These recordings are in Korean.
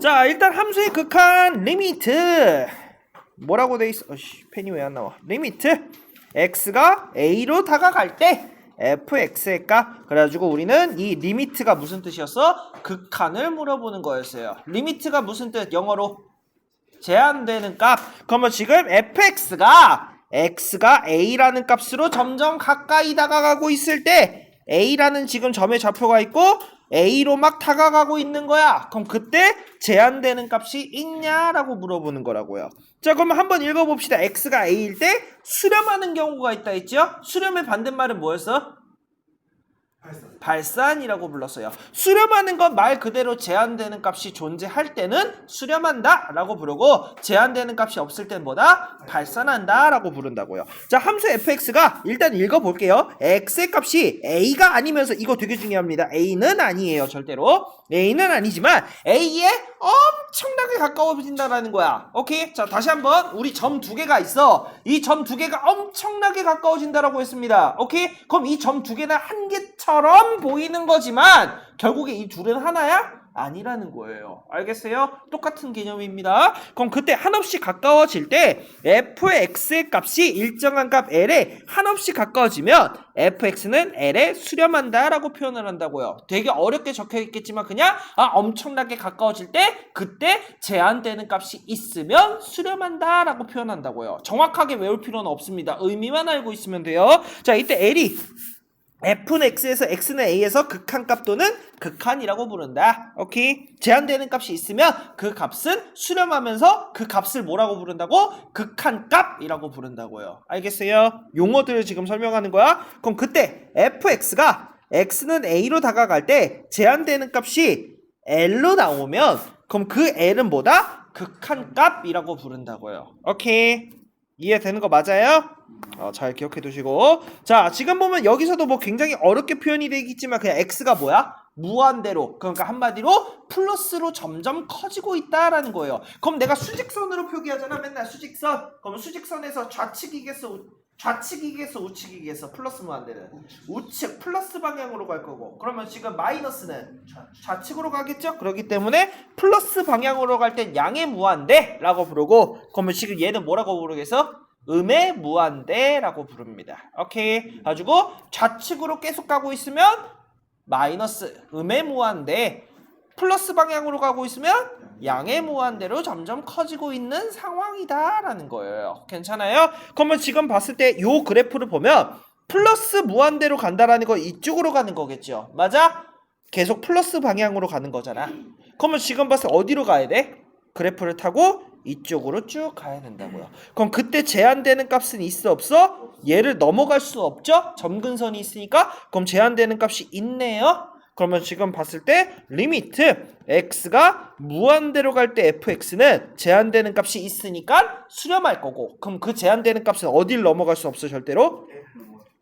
자, 일단 함수의 극한 리미트 뭐라고 돼 있어? 펜이 왜 안 나와? 리미트 x가 a로 다가갈 때 fx의 값. 그래가지고 우리는 이 리미트가 무슨 뜻이었어? 극한을 물어보는 거였어요. 리미트가 무슨 뜻? 영어로 제한되는 값. 그러면 지금 fx가 x가 a라는 값으로 점점 가까이 다가가고 있을 때 a라는 지금 점의 좌표가 있고 a로 막 다가가고 있는 거야. 그럼 그때 제한되는 값이 있냐라고 물어보는 거라고요. 자, 그러면 한번 읽어봅시다. x가 a일 때 수렴하는 경우가 있다 했죠? 수렴의 반대말은 뭐였어? 발산이라고 불렀어요. 수렴하는 건 말 그대로 제한되는 값이 존재할 때는 수렴한다 라고 부르고, 제한되는 값이 없을 땐 뭐다? 발산한다 라고 부른다고요. 자, 함수 fx가 일단 읽어볼게요. x의 값이 a가 아니면서, 이거 되게 중요합니다. a는 아니에요. 절대로 a는 아니지만 a에 엄청나게 가까워진다라는 거야. 오케이? 자, 다시 한번 우리 점 두 개가 있어. 이 점 두 개가 엄청나게 가까워진다라고 했습니다. 오케이? 그럼 이 점 두 개는 한 개처럼 보이는 거지만 결국에 이 둘은 하나야? 아니라는 거예요. 알겠어요? 똑같은 개념입니다. 그럼 그때 한없이 가까워질 때 fx의 값이 일정한 값 l에 한없이 가까워지면 fx는 l에 수렴한다 라고 표현을 한다고요. 되게 어렵게 적혀 있겠지만 그냥 엄청나게 가까워질 때 그때 제한되는 값이 있으면 수렴한다 라고 표현한다고요. 정확하게 외울 필요는 없습니다. 의미만 알고 있으면 돼요. 자, 이때 l이 f는 x에서 x는 a에서 극한값 또는 극한이라고 부른다. 오케이? 제한되는 값이 있으면 그 값은 수렴하면서 그 값을 뭐라고 부른다고? 극한값이라고 부른다고요. 알겠어요? 용어들을 지금 설명하는 거야. 그럼 그때 fx가 x는 a로 다가갈 때 제한되는 값이 l로 나오면 그럼 그 l은 뭐다? 극한값이라고 부른다고요. 오케이? 이해되는 거 맞아요? 잘 기억해 두시고. 자, 지금 보면 여기서도 뭐 굉장히 어렵게 표현이 되겠지만 그냥 x가 뭐야? 무한대로, 그러니까 한마디로 플러스로 점점 커지고 있다라는 거예요. 그럼 내가 수직선으로 표기하잖아. 맨날 수직선. 그럼 수직선에서 좌측이겠어, 좌측이겠어, 우측이겠어? 플러스 무한대는 우측 플러스 방향으로 갈 거고, 그러면 지금 마이너스는 좌측으로 가겠죠? 그렇기 때문에 플러스 방향으로 갈 땐 양의 무한대라고 부르고, 그러면 지금 얘는 뭐라고 부르겠어? 음의 무한대라고 부릅니다. 오케이? 가지고 좌측으로 계속 가고 있으면 마이너스 음의 무한대, 플러스 방향으로 가고 있으면 양의 무한대로 점점 커지고 있는 상황이다 라는 거예요. 괜찮아요? 그러면 지금 봤을 때 요 그래프를 보면 플러스 무한대로 간다라는 거 이쪽으로 가는 거겠죠. 맞아? 계속 플러스 방향으로 가는 거잖아. 그러면 지금 봤을 때 어디로 가야 돼? 그래프를 타고 이쪽으로 쭉 가야 된다고요. 그럼 그때 제한되는 값은 있어 없어? 얘를 넘어갈 수 없죠? 점근선이 있으니까. 그럼 제한되는 값이 있네요. 그러면 지금 봤을 때 리미트 x가 무한대로 갈 때 fx는 제한되는 값이 있으니까 수렴할 거고, 그럼 그 제한되는 값은 어딜 넘어갈 수 없어? 절대로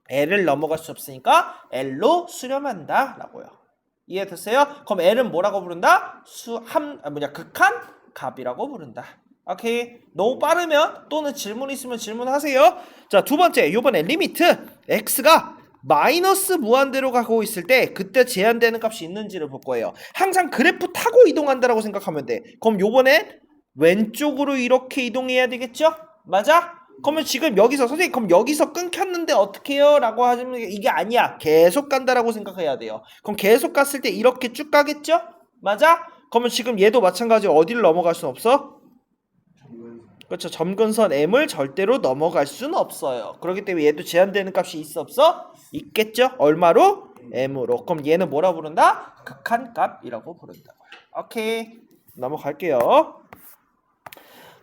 l을 넘어갈 수 없으니까 l로 수렴한다 라고요. 이해됐어요? 그럼 l은 뭐라고 부른다? 극한 값이라고 부른다. 오케이? 너무 빠르면 또는 질문 있으면 질문하세요. 자, 두 번째, 요번에 리미트 x가 마이너스 무한대로 가고 있을 때 그때 제한되는 값이 있는지를 볼 거예요. 항상 그래프 타고 이동한다라고 생각하면 돼. 그럼 요번에 왼쪽으로 이렇게 이동해야 되겠죠? 맞아? 그러면 지금 여기서 선생님 그럼 여기서 끊겼는데 어떻게 해요? 라고 하시면 이게 아니야. 계속 간다라고 생각해야 돼요. 그럼 계속 갔을 때 이렇게 쭉 가겠죠? 맞아? 그러면 지금 얘도 마찬가지로 어디를 넘어갈 수는 없어? 그렇죠. 점근선 m을 절대로 넘어갈 수는 없어요. 그렇기 때문에 얘도 제한되는 값이 있어 없어? 있겠죠? 얼마로? m으로. 그럼 얘는 뭐라 부른다? 극한값이라고 부른다고요. 오케이. 넘어갈게요.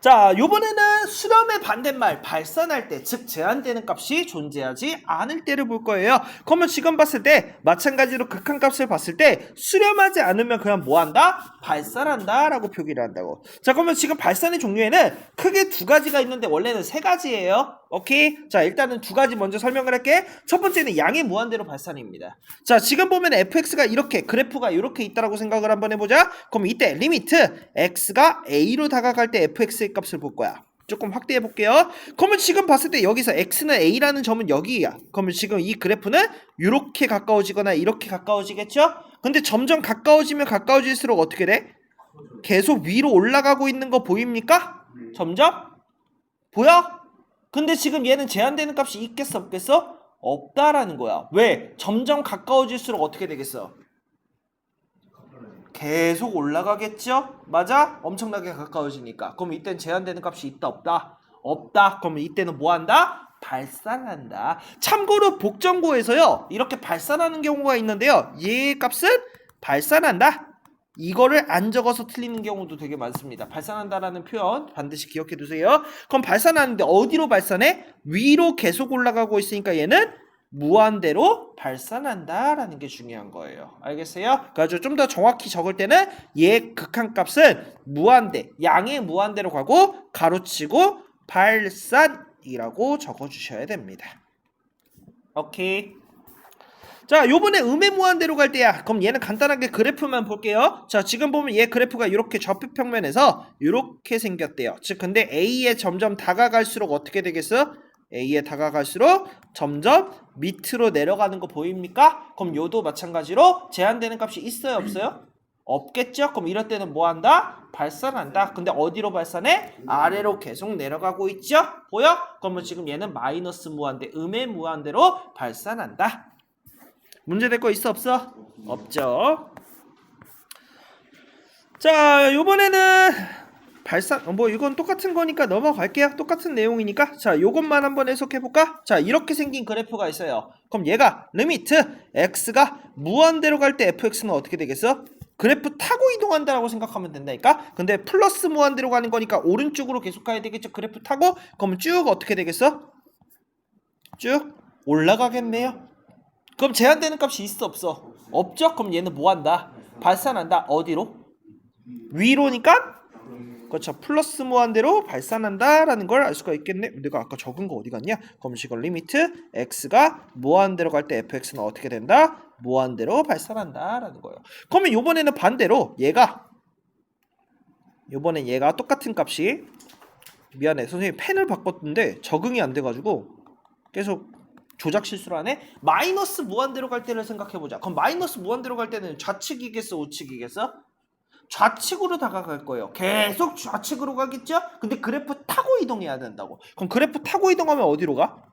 자, 요번에는 수렴의 반대말 발산할 때, 즉 제한되는 값이 존재하지 않을 때를 볼 거예요. 그러면 지금 봤을 때 마찬가지로 극한값을 봤을 때 수렴하지 않으면 그냥 뭐한다? 발산한다 라고 표기를 한다고. 자, 그러면 지금 발산의 종류에는 크게 두 가지가 있는데 원래는 세 가지예요. 오케이? 자, 일단은 두 가지 먼저 설명을 할게. 첫 번째는 양의 무한대로 발산입니다. 자, 지금 보면 fx가 이렇게, 그래프가 이렇게 있다라고 생각을 한번 해보자. 그럼 이때 리미트 x가 a로 다가갈 때 fx의 값을 볼 거야. 조금 확대해 볼게요. 그러면 지금 봤을 때 여기서 x는 a라는 점은 여기야. 그러면 지금 이 그래프는 이렇게 가까워지거나 이렇게 가까워지겠죠? 근데 점점 가까워지면 가까워질수록 어떻게 돼? 계속 위로 올라가고 있는 거 보입니까? 점점? 보여? 근데 지금 얘는 제한되는 값이 있겠어 없겠어? 없다라는 거야. 왜? 점점 가까워질수록 어떻게 되겠어? 계속 올라가겠죠? 맞아? 엄청나게 가까워지니까. 그럼 이때는 제한되는 값이 있다 없다? 없다. 그러면 이때는 뭐 한다? 발산한다. 참고로 복정고에서요 이렇게 발산하는 경우가 있는데요, 얘의 값은 발산한다. 이거를 안 적어서 틀리는 경우도 되게 많습니다. 발산한다라는 표현 반드시 기억해 두세요. 그럼 발산하는데 어디로 발산해? 위로 계속 올라가고 있으니까 얘는 무한대로 발산한다라는 게 중요한 거예요. 알겠어요? 그래서 좀 더 정확히 적을 때는 얘 극한값은 무한대, 양의 무한대로 가고 가로치고 발산이라고 적어주셔야 됩니다. 오케이. 자, 요번에 음의 무한대로 갈 때야. 그럼 얘는 간단하게 그래프만 볼게요. 자, 지금 보면 얘 그래프가 이렇게 좌표평면에서 이렇게 생겼대요. 즉 근데 A에 점점 다가갈수록 어떻게 되겠어? A에 다가갈수록 점점 밑으로 내려가는 거 보입니까? 그럼 요도 마찬가지로 제한되는 값이 있어요 없어요? 없겠죠? 그럼 이럴 때는 뭐 한다? 발산한다. 근데 어디로 발산해? 아래로 계속 내려가고 있죠? 보여? 그러면 지금 얘는 마이너스 무한대, 음의 무한대로 발산한다. 문제될 거 있어 없어? 없죠. 자, 요번에는 발산 뭐 이건 똑같은 거니까 넘어갈게요. 똑같은 내용이니까. 자, 요것만 한번 해석해 볼까? 자, 이렇게 생긴 그래프가 있어요. 그럼 얘가 리미트 x가 무한대로 갈 때 fx는 어떻게 되겠어? 그래프 타고 이동한다라고 생각하면 된다니까. 근데 플러스 무한대로 가는 거니까 오른쪽으로 계속 가야 되겠죠. 그래프 타고. 그러면 쭉 어떻게 되겠어? 쭉 올라가겠네요. 그럼 제한되는 값이 있어 없어? 없죠? 그럼 얘는 뭐 한다? 발산한다. 어디로? 위로니까? 그렇죠. 플러스 무한대로 발산한다 라는 걸 알 수가 있겠네. 내가 아까 적은 거 어디 갔냐? 그럼 지금 리미트 x가 무한대로 갈 때 fx는 어떻게 된다? 무한대로 발산한다 라는 거예요. 그러면 요번에는 반대로 요번엔 얘가 똑같은 값이, 미안해 선생님 펜을 바꿨는데 적응이 안 돼가지고 계속 조작 실수를 하네. 마이너스 무한대로 갈 때를 생각해보자. 그럼 마이너스 무한대로 갈 때는 좌측이겠어 우측이겠어? 좌측으로 다가갈 거예요. 계속 좌측으로 가겠죠? 근데 그래프 타고 이동해야 된다고. 그럼 그래프 타고 이동하면 어디로 가?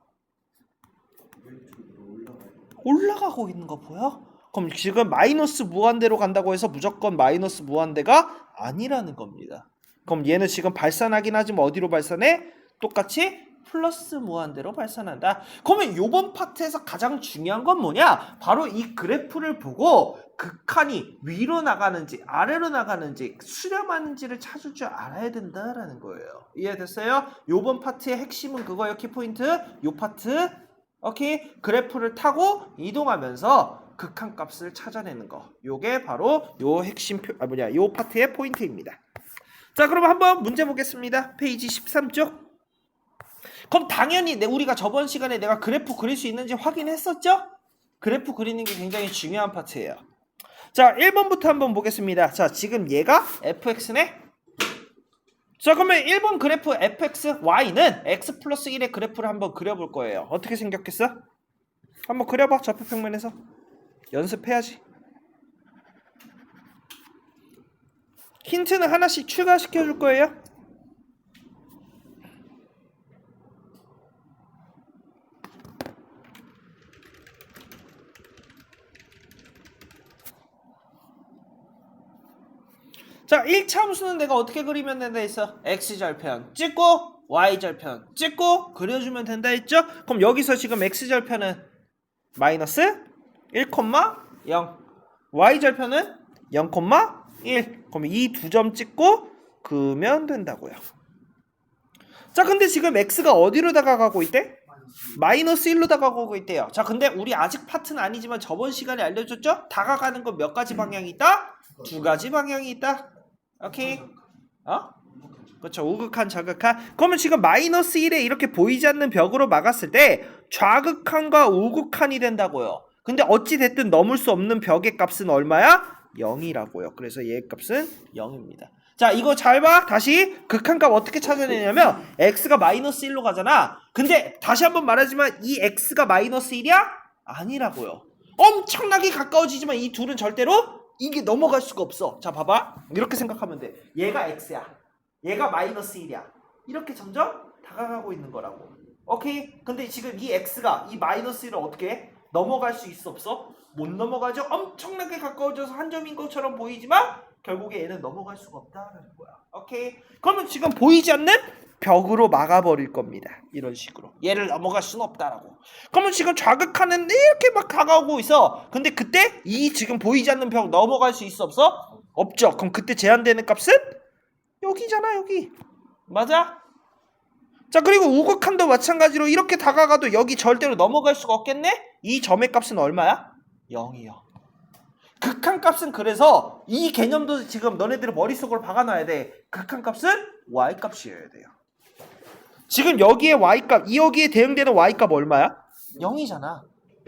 올라가고 있는 거 보여? 그럼 지금 마이너스 무한대로 간다고 해서 무조건 마이너스 무한대가 아니라는 겁니다. 그럼 얘는 지금 발산하긴 하지만 어디로 발산해? 똑같이 플러스 무한대로 발산한다. 그러면 요번 파트에서 가장 중요한 건 뭐냐? 바로 이 그래프를 보고 극한이 위로 나가는지 아래로 나가는지 수렴하는지를 찾을 줄 알아야 된다라는 거예요. 이해됐어요? 요번 파트의 핵심은 그거예요. 키포인트. 요 파트. 오케이. 그래프를 타고 이동하면서 극한값을 찾아내는 거. 요게 바로 요 핵심 요 파트의 포인트입니다. 자, 그럼 한번 문제 보겠습니다. 페이지 13쪽. 그럼 당연히 우리가 저번 시간에 내가 그래프 그릴 수 있는지 확인했었죠? 그래프 그리는 게 굉장히 중요한 파트예요. 자, 1번부터 한번 보겠습니다. 자, 지금 얘가 fx네? 자, 그러면 1번 그래프 fx, y는 x 플러스 1의 그래프를 한번 그려볼 거예요. 어떻게 생겼겠어? 한번 그려봐, 좌표평면에서. 연습해야지. 힌트는 하나씩 추가시켜 줄 거예요. 자, 1차 함수는 내가 어떻게 그리면 된다 했어? x절편 찍고 y절편 찍고 그려주면 된다 했죠? 그럼 여기서 지금 x절편은 마이너스 1, 0 y절편은 0, 1. 그럼 이 두 점 찍고 그으면 된다고요. 자, 근데 지금 x가 어디로 다가가고 있대? 마이너스 1로 다가가고 있대요. 자, 근데 우리 아직 파트는 아니지만 저번 시간에 알려줬죠? 다가가는 건 몇 가지 방향이 있다? 두 가지 방향이 있다. 오케이? 그렇죠. 우극한, 좌극한. 그러면 지금 마이너스 1에 이렇게 보이지 않는 벽으로 막았을 때 좌극한과 우극한이 된다고요. 근데 어찌 됐든 넘을 수 없는 벽의 값은 얼마야? 0이라고요. 그래서 얘의 값은 0입니다. 자, 이거 잘 봐. 다시 극한값 어떻게 찾아내냐면 x가 마이너스 1로 가잖아. 근데 다시 한번 말하지만 이 x가 마이너스 1이야? 아니라고요. 엄청나게 가까워지지만 이 둘은 절대로 이게 넘어갈 수가 없어. 자 봐봐. 이렇게 생각하면 돼. 얘가 x야. 얘가 마이너스 1이야. 이렇게 점점 다가가고 있는 거라고. 오케이? 근데 지금 이 x가 이 마이너스 1을 어떻게 해? 넘어갈 수 있어 없어? 못 넘어가죠? 엄청나게 가까워져서 한 점인 것처럼 보이지만 결국에 얘는 넘어갈 수가 없다라는 거야. 오케이? 그러면 지금 보이지 않는 벽으로 막아버릴 겁니다. 이런 식으로. 얘를 넘어갈 수는 없다라고. 그러면 지금 자극하는데 이렇게 막 다가오고 있어. 근데 그때 이 지금 보이지 않는 벽 넘어갈 수 있어 없어? 없죠. 그럼 그때 제한되는 값은 여기잖아, 여기. 맞아? 자, 그리고 우극한도 마찬가지로 이렇게 다가가도 여기 절대로 넘어갈 수가 없겠네? 이 점의 값은 얼마야? 0이요. 극한값은 그래서 이 개념도 지금 너네들 머릿속으로 박아놔야 돼. 극한값은 y값이어야 돼요. 지금 여기에 y값, 여기에 대응되는 y값 얼마야? 0이잖아.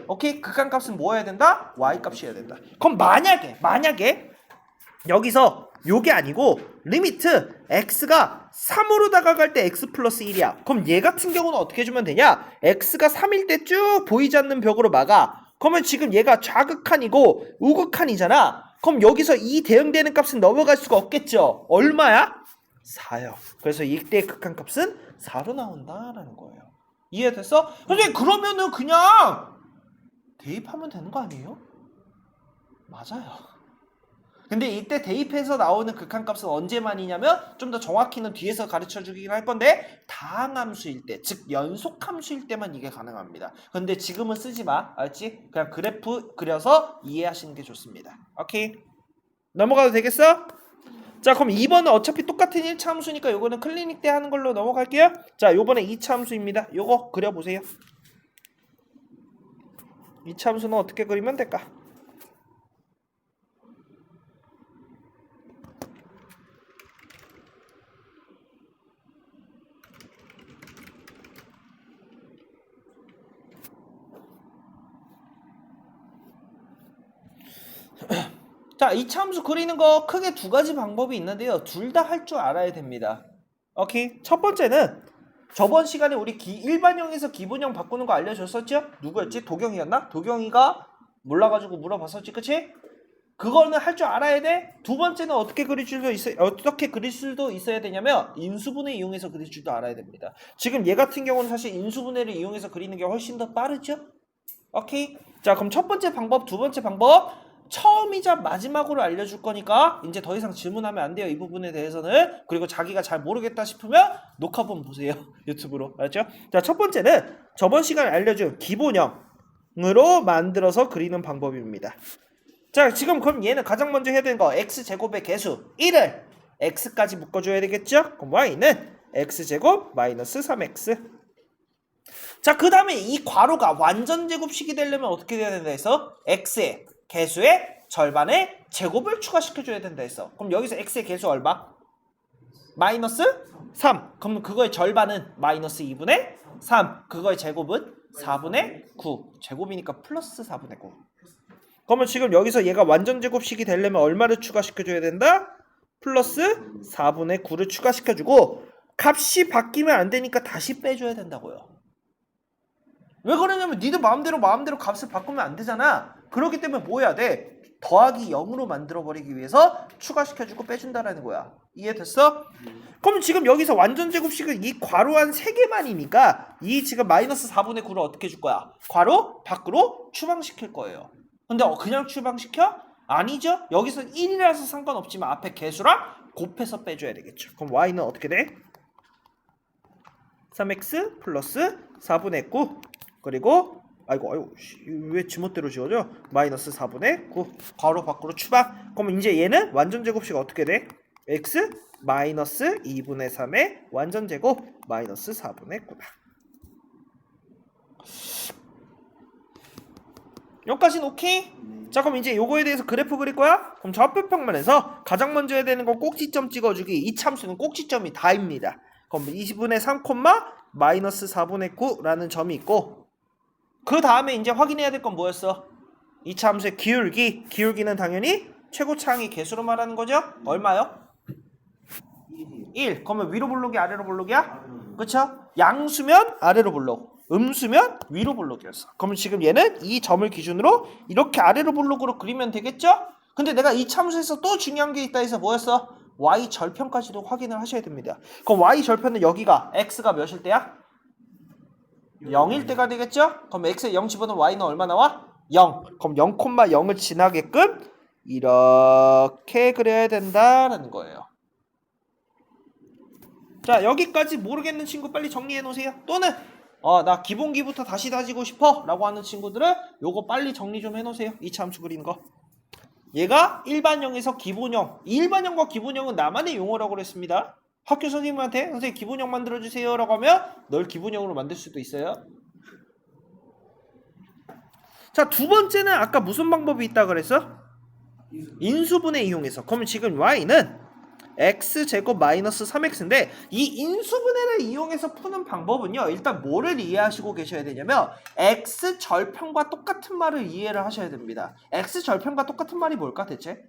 오케이? 극한값은 뭐 해야 된다? y값이어야 된다. 그럼 만약에 여기서 요게 아니고 리미트 x가 3으로 다가갈 때 x 플러스 1이야. 그럼 얘 같은 경우는 어떻게 해주면 되냐? x가 3일 때 쭉 보이지 않는 벽으로 막아. 그러면 지금 얘가 좌극한이고 우극한이잖아. 그럼 여기서 이 대응되는 값은 넘어갈 수가 없겠죠. 얼마야? 4요. 그래서 이때 극한값은 4로 나온다라는 거예요. 이해됐어? 선생님 그러면은 그냥 대입하면 되는 거 아니에요? 맞아요. 근데 이때 대입해서 나오는 극한값은 언제만이냐면 좀 더 정확히는 뒤에서 가르쳐 주긴 할 건데 다항함수일 때, 즉 연속함수일 때만 이게 가능합니다. 근데 지금은 쓰지 마. 알지? 그냥 그래프 그려서 이해하시는 게 좋습니다. 오케이? 넘어가도 되겠어? 자, 그럼 2번은 어차피 똑같은 1차 함수니까 요거는 클리닉 때 하는 걸로 넘어갈게요. 자, 요번에 2차 함수입니다. 요거 그려보세요. 2차 함수는 어떻게 그리면 될까? 자, 이 함수 그리는 거 크게 두 가지 방법이 있는데요. 둘 다 할 줄 알아야 됩니다. 오케이? 첫 번째는 저번 시간에 우리 일반형에서 기본형 바꾸는 거 알려줬었죠? 누구였지? 도경이였나? 도경이가 몰라가지고 물어봤었지, 그치? 그거는 할 줄 알아야 돼. 두 번째는 어떻게 그릴 수도 있어야 되냐면 인수분해 이용해서 그릴 줄도 알아야 됩니다. 지금 얘 같은 경우는 사실 인수분해를 이용해서 그리는 게 훨씬 더 빠르죠? 오케이? 자, 그럼 첫 번째 방법, 두 번째 방법 처음이자 마지막으로 알려줄 거니까 이제 더 이상 질문하면 안 돼요. 이 부분에 대해서는. 그리고 자기가 잘 모르겠다 싶으면 녹화본 보세요. 유튜브로. 알았죠? 자, 첫 번째는 저번 시간에 알려준 기본형으로 만들어서 그리는 방법입니다. 자, 지금 그럼 얘는 가장 먼저 해야 되는 거 x제곱의 개수 1을 x까지 묶어줘야 되겠죠? 그럼 y는 x제곱 마이너스 3x. 자, 그 다음에 이 괄호가 완전 제곱식이 되려면 어떻게 돼야 된다 해서 x의 개수의 절반의 제곱을 추가시켜줘야 된다 했어. 그럼 여기서 x의 개수 얼마? 마이너스 3. 그럼 그거의 절반은 마이너스 2분의 3. 그거의 제곱은 4분의 9. 제곱이니까 플러스 4분의 9. 그러면 지금 여기서 얘가 완전 제곱식이 되려면 얼마를 추가시켜줘야 된다? 플러스 4분의 9를 추가시켜주고 값이 바뀌면 안 되니까 다시 빼줘야 된다고요. 왜 그러냐면 니들 마음대로 값을 바꾸면 안 되잖아. 그렇기 때문에 뭐 해야 돼? 더하기 0으로 만들어버리기 위해서 추가시켜주고 빼준다라는 거야. 이해됐어? 그럼 지금 여기서 완전 제곱식은 이 괄호 한 3개만이니까 이 지금 마이너스 4분의 9를 어떻게 줄 거야? 괄호 밖으로 추방시킬 거예요. 근데 그냥 추방시켜? 아니죠. 여기서 1이라서 상관없지만 앞에 개수랑 곱해서 빼줘야 되겠죠. 그럼 y는 어떻게 돼? 3x 플러스 4분의 9 그리고 아이고 왜 지멋대로 지워져? 마이너스 4분의 9 괄호 밖으로 추방. 그럼 이제 얘는 완전 제곱식 어떻게 돼? x 마이너스 2분의 3의 완전 제곱 마이너스 4분의 9다. 여기까지는 오케이? 자, 그럼 이제 요거에 대해서 그래프 그릴 거야? 그럼 좌표평면에서 가장 먼저 해야 되는 건 꼭지점 찍어주기. 이 참수는 꼭지점이 다입니다. 그럼 20분의 3, 마이너스 4분의 9라는 점이 있고 그 다음에 이제 확인해야 될 건 뭐였어? 이 참수의 기울기는 당연히 최고차항의 개수로 말하는 거죠? 얼마요? 1. 그러면 위로 볼록이 아래로 볼록이야? 그쵸? 양수면 아래로 볼록, 음수면 위로 볼록이었어. 그러면 지금 얘는 이 점을 기준으로 이렇게 아래로 볼록으로 그리면 되겠죠? 근데 내가 이 참수에서 또 중요한 게 있다 해서 뭐였어? y 절편까지도 확인을 하셔야 됩니다. 그럼 y 절편은 여기가 x가 몇일 때야? 0일 때가 되겠죠? 그럼 x에 0 집어넣으면 y는 얼마 나와? 0. 그럼 0,0을 지나게끔 이렇게 그려야 된다라는 거예요. 자, 여기까지 모르겠는 친구 빨리 정리해 놓으세요. 또는 나 기본기부터 다시 다지고 싶어 라고 하는 친구들은 요거 빨리 정리 좀 해 놓으세요. 이 참수 그리는 거. 얘가 일반형에서 기본형. 이 일반형과 기본형은 나만의 용어라고 그랬습니다. 학교 선생님한테 선생님 기본형 만들어주세요 라고 하면 널 기본형으로 만들 수도 있어요. 자, 두 번째는 아까 무슨 방법이 있다 그랬어? 인수분해 이용해서. 그러면 지금 y는 x제곱 마이너스 3x인데 이 인수분해를 이용해서 푸는 방법은요. 일단 뭐를 이해하시고 계셔야 되냐면 x절편과 똑같은 말을 이해를 하셔야 됩니다. x절편과 똑같은 말이 뭘까 대체?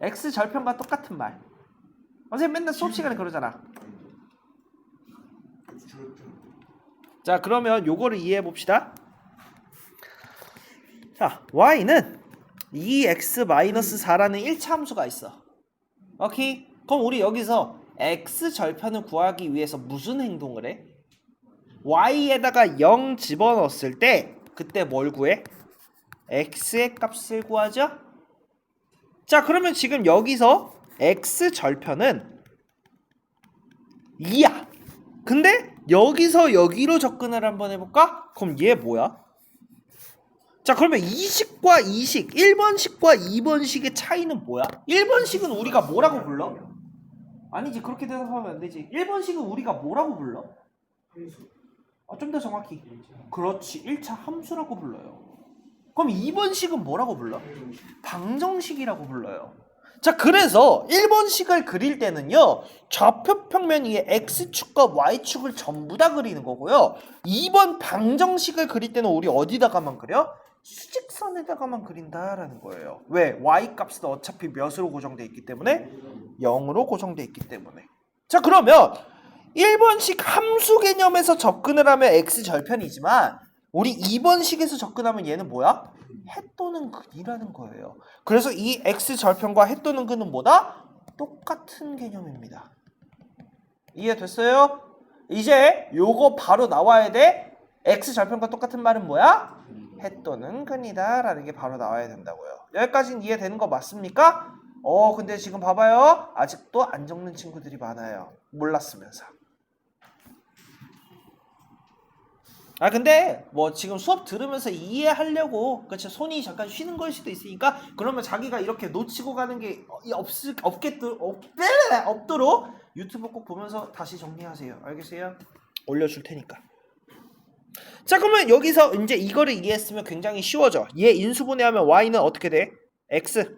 x절편과 똑같은 말. 선생님 맨날 수업 시간에 그러잖아. 자, 그러면 요거를 이해해 봅시다. 자, y는 2x-4라는 1차 함수가 있어. 오케이? 그럼 우리 여기서 x절편을 구하기 위해서 무슨 행동을 해? y에다가 0 집어넣었을 때 그때 뭘 구해? x의 값을 구하죠? 자, 그러면 지금 여기서 x절편은 2야. 근데 여기서 여기로 접근을 한번 해볼까? 그럼 얘 뭐야? 자, 그러면 이식과 이식, 1번식과 2번식의 차이는 뭐야? 1번식은 우리가 뭐라고 불러? 아니지, 그렇게 대답하면 안 되지. 1번식은 우리가 뭐라고 불러? 좀 더 정확히. 그렇지, 1차 함수라고 불러요. 그럼 2번식은 뭐라고 불러? 방정식이라고 불러요. 자, 그래서 1번식을 그릴 때는요, 좌표 평면 위에 x축과 y축을 전부 다 그리는 거고요. 2번 방정식을 그릴 때는 우리 어디다가만 그려? 수직선에다가만 그린다라는 거예요. 왜? y 값은 어차피 몇으로 고정되어 있기 때문에? 0으로 고정되어 있기 때문에. 자, 그러면 1번식 함수 개념에서 접근을 하면 x절편이지만 우리 2번식에서 접근하면 얘는 뭐야? 해 또는 근이라는 거예요. 그래서 이 x절편과 해 또는 근은 뭐다? 똑같은 개념입니다. 이해됐어요? 이제 요거 바로 나와야 돼. x절편과 똑같은 말은 뭐야? 해 또는 근이다 라는 게 바로 나와야 된다고요. 여기까지는 이해되는 거 맞습니까? 근데 지금 봐봐요. 아직도 안 적는 친구들이 많아요. 몰랐으면서. 근데 뭐 지금 수업 들으면서 이해하려고 그렇죠, 손이 잠깐 쉬는 걸 수도 있으니까 그러면 자기가 이렇게 놓치고 가는 게 없도록 유튜브 꼭 보면서 다시 정리하세요. 알겠어요? 올려줄 테니까. 자, 그러면 여기서 이제 이거를 이해했으면 굉장히 쉬워져. 얘 인수분해하면 y는 어떻게 돼? x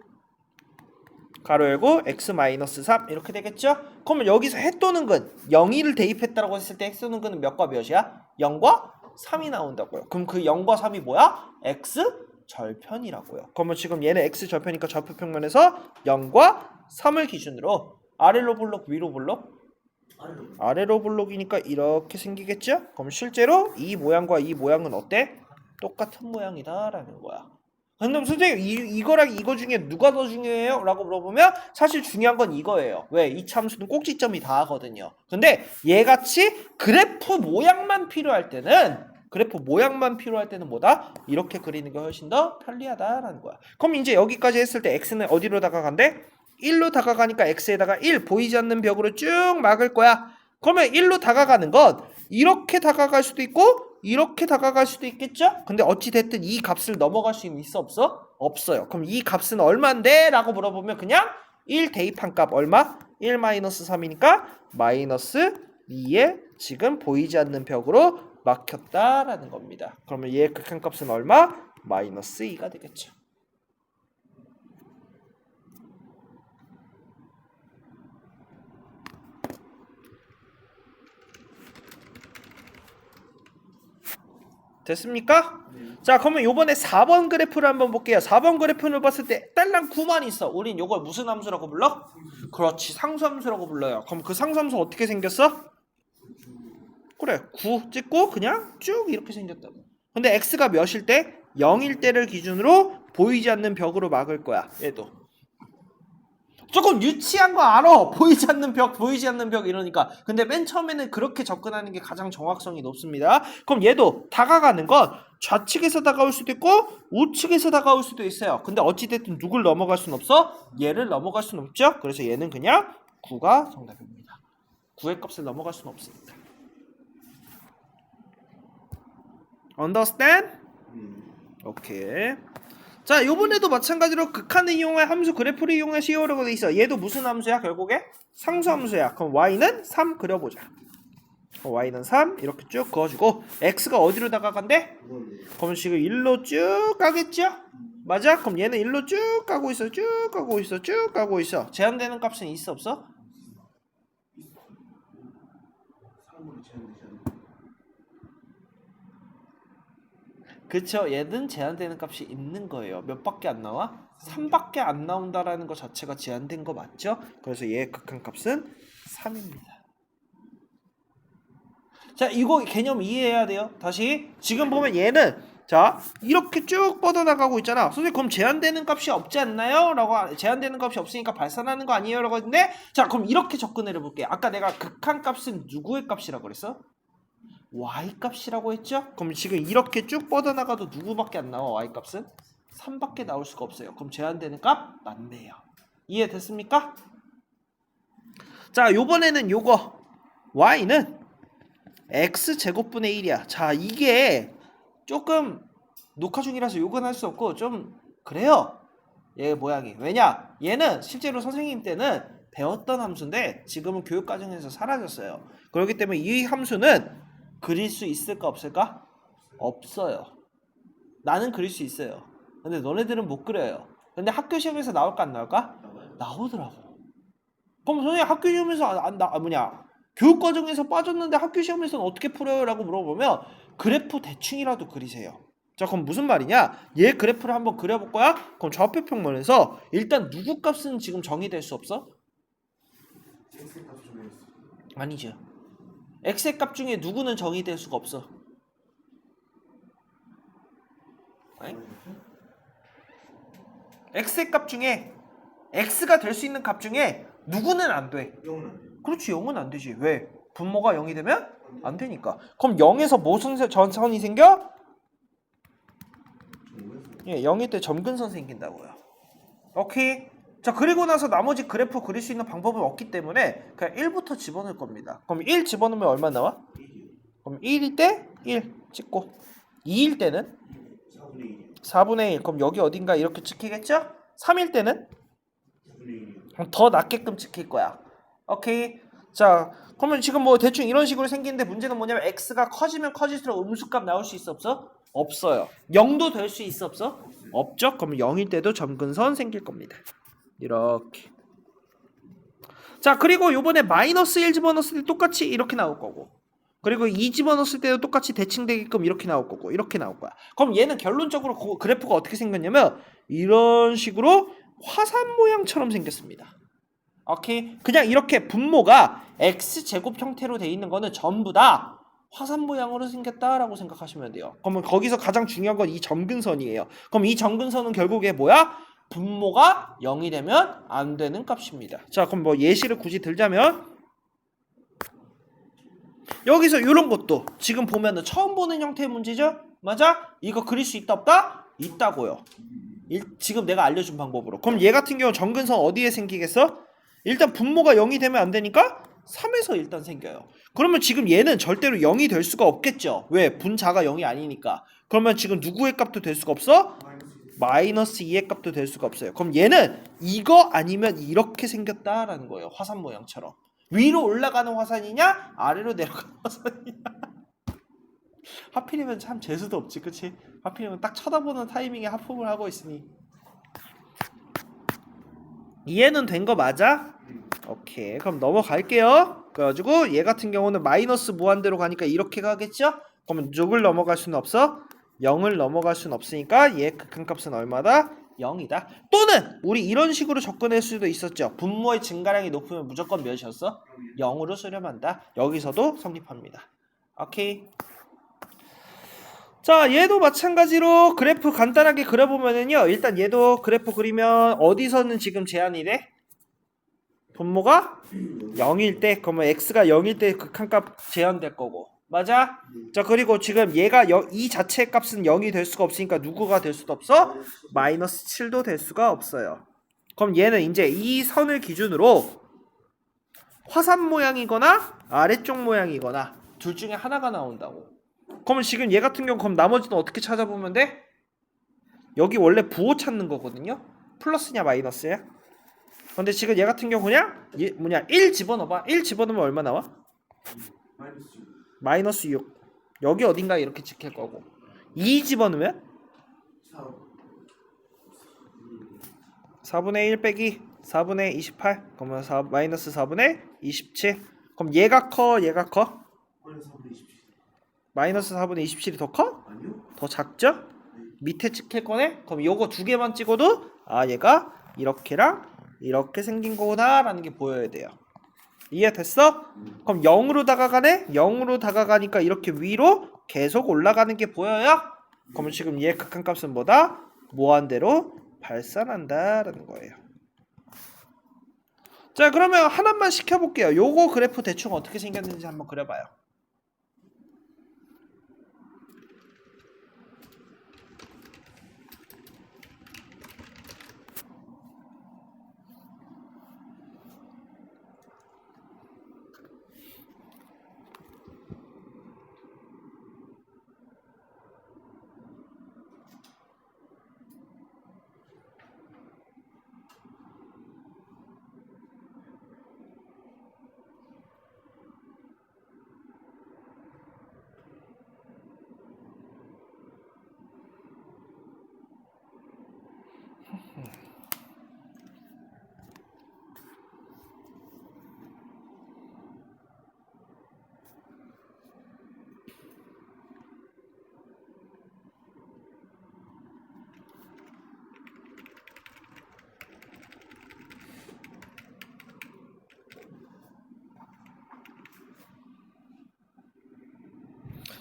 가로 열고 x-3 이렇게 되겠죠? 그러면 여기서 해 또는 근 0을 대입했다고 했을 때 해 또는 근은 몇과 몇이야? 0과 3이 나온다고요. 그럼 그 0과 3이 뭐야? x절편이라고요. 그러면 지금 얘는 x절편이니까 좌표 평면에서 0과 3을 기준으로 아래로 블록 위로 블록? 아래로 블록이니까 이렇게 생기겠죠? 그럼 실제로 이 모양과 이 모양은 어때? 똑같은 모양이다 라는 거야. 근데 선생님 이거랑 이거 중에 누가 더 중요해요? 라고 물어보면 사실 중요한 건 이거예요. 왜? 이 참수는 꼭지점이 다 하거든요. 근데 얘같이 그래프 모양만 필요할 때는 뭐다? 이렇게 그리는 게 훨씬 더 편리하다라는 거야. 그럼 이제 여기까지 했을 때 x는 어디로 다가간대? 1로 다가가니까 x에다가 1 보이지 않는 벽으로 쭉 막을 거야. 그러면 1로 다가가는 건 이렇게 다가갈 수도 있고 이렇게 다가갈 수도 있겠죠? 근데 어찌됐든 이 값을 넘어갈 수 있어 없어? 없어요. 그럼 이 값은 얼만데? 라고 물어보면 그냥 1 대입한 값 얼마? 1-3이니까 마이너스 2에 지금 보이지 않는 벽으로 막혔다라는 겁니다. 그러면 얘의 극한값은 얼마? 마이너스 2가 되겠죠. 됐습니까? 자, 그러면 요번에 4번 그래프를 한번 볼게요. 4번 그래프를 봤을 때 딸랑 9만 있어. 우린 요걸 무슨 함수라고 불러? 그렇지, 상수함수라고 불러요. 그럼 그 상수함수 어떻게 생겼어? 그래, 9 찍고 그냥 쭉 이렇게 생겼다고. 근데 x가 몇일 때? 0일 때를 기준으로 보이지 않는 벽으로 막을 거야. 얘도. 조금 유치한 거 알아. 보이지 않는 벽 이러니까. 근데 맨 처음에는 그렇게 접근하는 게 가장 정확성이 높습니다. 그럼 얘도 다가가는 건 좌측에서 다가올 수도 있고 우측에서 다가올 수도 있어요. 근데 어찌됐든 누굴 넘어갈 순 없어? 얘를 넘어갈 순 없죠. 그래서 얘는 그냥 9가 정답입니다. 9의 값을 넘어갈 수는 없으니까. Understand? 오케이. 자, 요번에도 마찬가지로 극한을 이용해 함수 그래프를 이용해 씌우라고 돼 있어. 얘도 무슨 함수야? 결국에 상수 함수야. 그럼 y는 3 그려보자. y는 3 이렇게 쭉 그어주고 x가 어디로 다가간대? 그럼 지금 1로 쭉 가겠죠? 맞아? 그럼 얘는 1로 쭉 가고 있어. 쭉 가고 있어. 쭉 가고 있어. 제한되는 값은 있어 없어? 그쵸. 얘는 제한되는 값이 있는 거예요. 몇 밖에 안 나와? 3밖에 안 나온다라는 것 자체가 제한된 거 맞죠? 그래서 얘의 극한값은 3입니다. 자, 이거 개념 이해해야 돼요. 다시 지금 보면 얘는 자 이렇게 쭉 뻗어나가고 있잖아. 선생님 그럼 제한되는 값이 없지 않나요? 라고 제한되는 값이 없으니까 발산하는 거 아니에요? 라고 했는데 자 그럼 이렇게 접근을 해볼게. 아까 내가 극한값은 누구의 값이라고 그랬어? y값이라고 했죠? 그럼 지금 이렇게 쭉 뻗어나가도 누구밖에 안 나와? y값은 3밖에 나올 수가 없어요. 그럼 제한되는 값 맞네요. 이해됐습니까? 자 요번에는 요거 y는 x제곱분의 1이야. 자 이게 조금 녹화 중이라서 욕은 할 수 없고 좀 그래요. 얘 모양이. 왜냐? 얘는 실제로 선생님 때는 배웠던 함수인데 지금은 교육과정에서 사라졌어요. 그렇기 때문에 이 함수는 그릴 수 있을까 없을까? 없어요. 나는 그릴 수 있어요. 근데 너네들은 못 그려요. 근데 학교 시험에서 나올까 안 나올까? 나오더라고. 그럼 선생님 학교 시험에서 교육과정에서 빠졌는데 학교 시험에서는 어떻게 풀어요? 라고 물어보면 그래프 대충이라도 그리세요. 자 그럼 무슨 말이냐? 얘 그래프를 한번 그려볼 거야? 그럼 좌표 평면에서 일단 누구 값은 지금 정의될 수 없어? 아니죠. x의 값 중에 누구는 정의될 수가 없어. 아니? x의 값 중에 x가 될 수 있는 값 중에 누구는 안 돼. 0은 안 돼. 그렇지 0은 안 되지. 왜? 분모가 0이 되면 안 되니까. 그럼 0에서 무슨 전선이 생겨? 예, 0일 때 점근선 생긴다고요. 오케이. 자 그리고 나서 나머지 그래프 그릴 수 있는 방법은 없기 때문에 그냥 1부터 집어넣을 겁니다. 그럼 1 집어넣으면 얼마 나와? 1이요. 그럼 1일 때 1 찍고 2일 때는 4분의 1이요. 4분의 1 그럼 여기 어딘가 이렇게 찍히겠죠? 3일 때는 4분의 1이요. 그럼 더 낮게끔 찍힐 거야. 오케이. 자 그러면 지금 뭐 대충 이런 식으로 생기는데 문제는 뭐냐면 x가 커지면 커질수록 음수값 나올 수 있어 없어? 없어요. 0도 될 수 있어 없어? 없죠? 그럼 0일 때도 점근선 생길 겁니다. 이렇게. 자 그리고 요번에 마이너스 1 집어넣었을 때 똑같이 이렇게 나올 거고 그리고 2 집어넣었을 때도 똑같이 대칭되게끔 이렇게 나올 거고 이렇게 나올 거야. 그럼 얘는 결론적으로 그래프가 어떻게 생겼냐면 이런 식으로 화산 모양처럼 생겼습니다. 오케이. 그냥 이렇게 분모가 x제곱 형태로 돼 있는 거는 전부 다 화산 모양으로 생겼다라고 생각하시면 돼요. 그러면 거기서 가장 중요한 건 이 점근선이에요. 그럼 이 점근선은 결국에 뭐야? 분모가 0이 되면 안 되는 값입니다. 자 그럼 뭐 예시를 굳이 들자면 여기서 이런 것도 지금 보면은 처음 보는 형태의 문제죠? 맞아? 이거 그릴 수 있다 없다? 있다고요. 지금 내가 알려준 방법으로. 그럼 얘 같은 경우 점근선 어디에 생기겠어? 일단 분모가 0이 되면 안 되니까 3에서 일단 생겨요. 그러면 지금 얘는 절대로 0이 될 수가 없겠죠. 왜? 분자가 0이 아니니까. 그러면 지금 누구의 값도 될 수가 없어? 마이너스 2의 값도 될 수가 없어요. 그럼 얘는 이거 아니면 이렇게 생겼다라는 거예요. 화산 모양처럼. 위로 올라가는 화산이냐? 아래로 내려가는 화산이냐? 하필이면 참 재수도 없지, 그치? 하필이면 딱 쳐다보는 타이밍에 하품을 하고 있으니. 이해는 된 거 맞아? 오케이. 그럼 넘어갈게요. 그래가지고 얘 같은 경우는 마이너스 무한대로 가니까 이렇게 가겠죠? 그러면 누굴 넘어갈 수는 없어? 0을 넘어갈 수는 없으니까 얘 극한값은 얼마다? 0이다. 또는 우리 이런 식으로 접근할 수도 있었죠. 분모의 증가량이 높으면 무조건 몇이었어? 0으로 수렴한다. 여기서도 성립합니다. 오케이. 자, 얘도 마찬가지로 그래프 간단하게 그려보면은요, 일단 얘도 그래프 그리면 어디서는 지금 제한이 돼? 분모가 0일 때, 그러면 x가 0일 때 극한값 제한될 거고, 맞아? 자, 그리고 지금 얘가 이 자체의 값은 0이 될 수가 없으니까 누구가 될 수도 없어? 마이너스 7도 될 수가 없어요. 그럼 얘는 이제 이 선을 기준으로 화산 모양이거나 아래쪽 모양이거나 둘 중에 하나가 나온다고. 그러면 지금 얘 같은 경우 그럼 나머지는 어떻게 찾아보면 돼? 여기 원래 부호 찾는 거거든요. 플러스냐 마이너스야? 근데 지금 얘 같은 경우 그냥 1 집어넣어봐. 1 집어넣으면 얼마 나와? 마이너스 6. 여기 어딘가 이렇게 찍힐 거고 2 집어넣으면 4분의 1 빼기 4분의 28 그러면 마이너스 4분의 27. 그럼 얘가 커 얘가 커? 마이너스 4분의 27이 더 커? 아니요. 더 작죠? 밑에 찍힐 거네? 그럼 요거 두 개만 찍어도 아 얘가 이렇게랑 이렇게 생긴 거구나 라는 게 보여야 돼요. 이해됐어? 그럼 0으로 다가가네? 0으로 다가가니까 이렇게 위로 계속 올라가는 게 보여요? 그러면 지금 얘의 극한값은 뭐다? 무한대로 발산한다 라는 거예요. 자, 그러면 하나만 시켜볼게요. 요거 그래프 대충 어떻게 생겼는지 한번 그려봐요.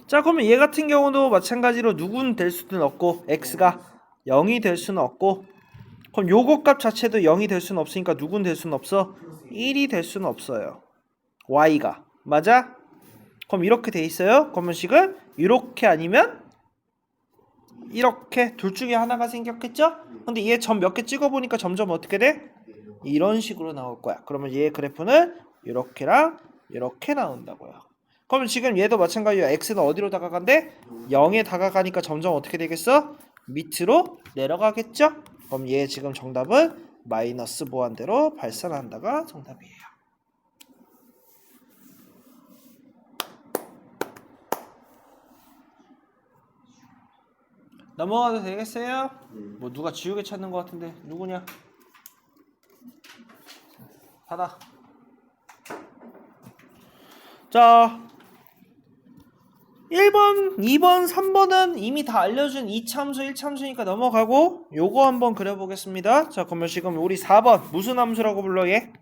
자, 그러면 얘 같은 경우도 마찬가지로 누구는 될 수는 없고 x가 0이 될 수는 없고 그럼 요거 값 자체도 0이 될 수는 없으니까 누구는 될 수는 없어? 1이 될 수는 없어요. y가 맞아? 그럼 이렇게 돼 있어요. 그러면 지금 이렇게 아니면 이렇게 둘 중에 하나가 생겼겠죠? 근데 얘 점 몇 개 찍어보니까 점점 어떻게 돼? 이런 식으로 나올 거야. 그러면 얘 그래프는 이렇게랑 이렇게 나온다고요. 그러면 지금 얘도 마찬가지로 x는 어디로 다가간대? 0에 다가가니까 점점 어떻게 되겠어? 밑으로 내려가겠죠? 그럼 얘 지금 정답은 마이너스 무한대로 발산한다가 정답이에요. 넘어가도 되겠어요? 뭐 누가 지우개 찾는 것 같은데 누구냐? 받아. 자 1번, 2번, 3번은 이미 다 알려준 2참수, 1참수니까 넘어가고 요거 한번 그려보겠습니다. 자 그러면 지금 우리 4번 무슨 함수라고 불러 얘?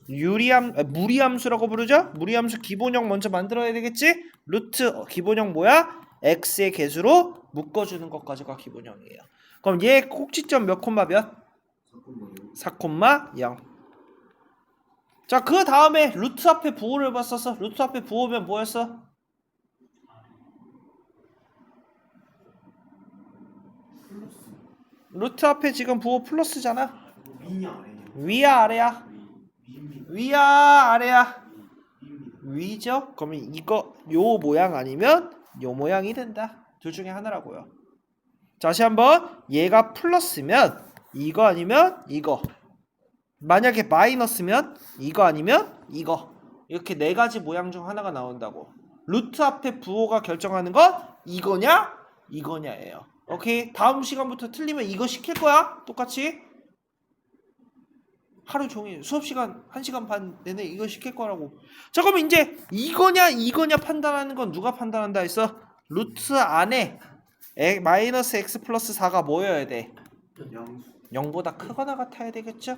무리함수라고 부르죠? 무리함수 기본형 먼저 만들어야 되겠지? 루트 기본형 뭐야? x의 개수로 묶어주는 것까지가 기본형이에요. 그럼 얘 꼭지점 몇 콤마 몇? 4,0. 자 그 다음에 루트 앞에 부호를 봤었어. 루트 앞에 부호면 뭐였어? 루트 앞에 지금 부호 플러스잖아. 위야 아래야? 위야 아래야? 위죠? 그러면 이거 요 모양 아니면 요 모양이 된다. 둘 중에 하나라고요. 다시 한번 얘가 플러스면 이거 아니면 이거. 만약에 마이너스면 이거 아니면 이거. 이렇게 네 가지 모양 중 하나가 나온다고. 루트 앞에 부호가 결정하는 건 이거냐 이거냐예요. 오케이. 다음 시간부터 틀리면 이거 시킬 거야. 똑같이. 하루 종일 수업시간 1시간 반 내내 이거 시킬 거라고. 자 그러면 이제 이거냐 판단하는 건 누가 판단한다 했어? 루트 안에 마이너스 x 플러스 4가 뭐여야 돼? 0보다 크거나 같아야 되겠죠?